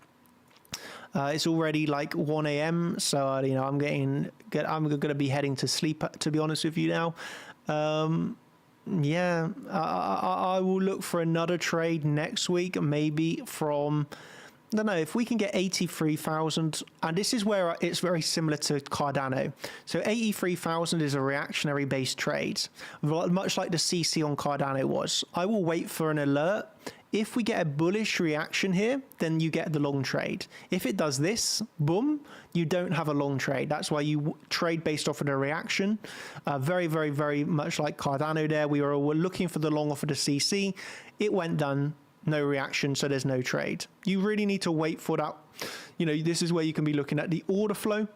It's already like 1 a.m. So, I'm going to be heading to sleep, to be honest with you now. Yeah, I will look for another trade next week, maybe from, I don't know, if we can get 83,000, and this is where it's very similar to Cardano. So 83,000 is a reactionary based trade, much like the CC on Cardano was. I will wait for an alert. If we get a bullish reaction here, then you get the long trade. If it does this, boom, you don't have a long trade. That's why you trade based off of the reaction. Very, very, very much like Cardano there. We were looking for the long off of the CC. It went done. No reaction, so there's no trade. You really need to wait for that. This is where you can be looking at the order flow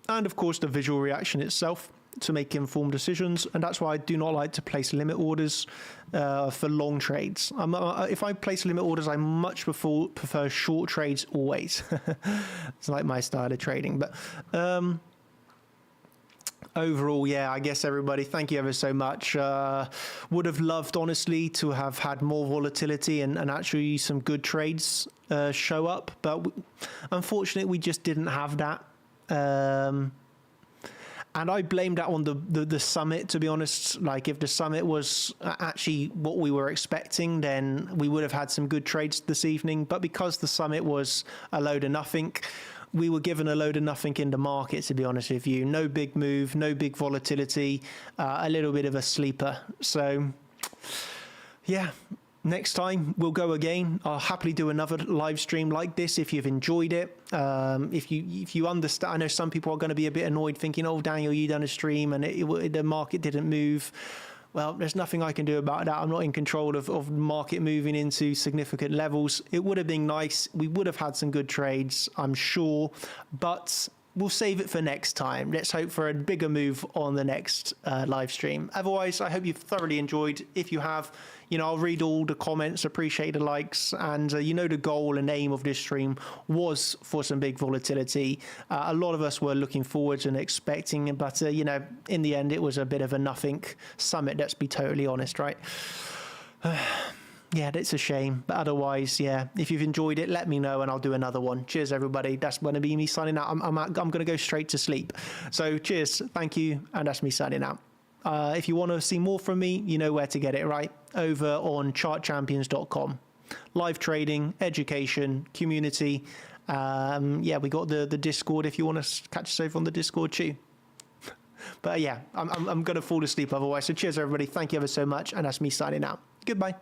and, of course, the visual reaction itself to make informed decisions. And that's why I do not like to place limit orders for long trades. If I place limit orders, I much prefer short trades always. It's like my style of trading. But overall, yeah, I guess everybody, thank you ever so much. Would have loved, honestly, to have had more volatility and actually some good trades show up. But unfortunately, we just didn't have that. And I blame that on the summit, to be honest. Like, if the summit was actually what we were expecting, then we would have had some good trades this evening. But because the summit was a load of nothing, we were given a load of nothing in the market, to be honest with you. No big move, no big volatility, a little bit of a sleeper. So, yeah, next time we'll go again. I'll happily do another live stream like this if you've enjoyed it. If you understand, I know some people are going to be a bit annoyed thinking, oh, Daniel, you done a stream and the market didn't move. Well, there's nothing I can do about that. I'm not in control of market moving into significant levels. It would have been nice. We would have had some good trades, I'm sure, but we'll save it for next time. Let's hope for a bigger move on the next live stream. Otherwise, I hope you've thoroughly enjoyed. If you have, I'll read all the comments, appreciate the likes, and the goal and aim of this stream was for some big volatility. A lot of us were looking forward and expecting, but in the end, it was a bit of a nothing summit. Let's be totally honest, right? Yeah, it's a shame. But otherwise, yeah, if you've enjoyed it, let me know and I'll do another one. Cheers, everybody. That's going to be me signing out. I'm going to go straight to sleep. So cheers. Thank you. And that's me signing out. If you want to see more from me, you know where to get it, right? Over on chartchampions.com. Live trading, education, community. Yeah, we got the Discord if you want to catch us over on the Discord too. But yeah, I'm going to fall asleep otherwise. So cheers, everybody. Thank you ever so much. And that's me signing out. Goodbye.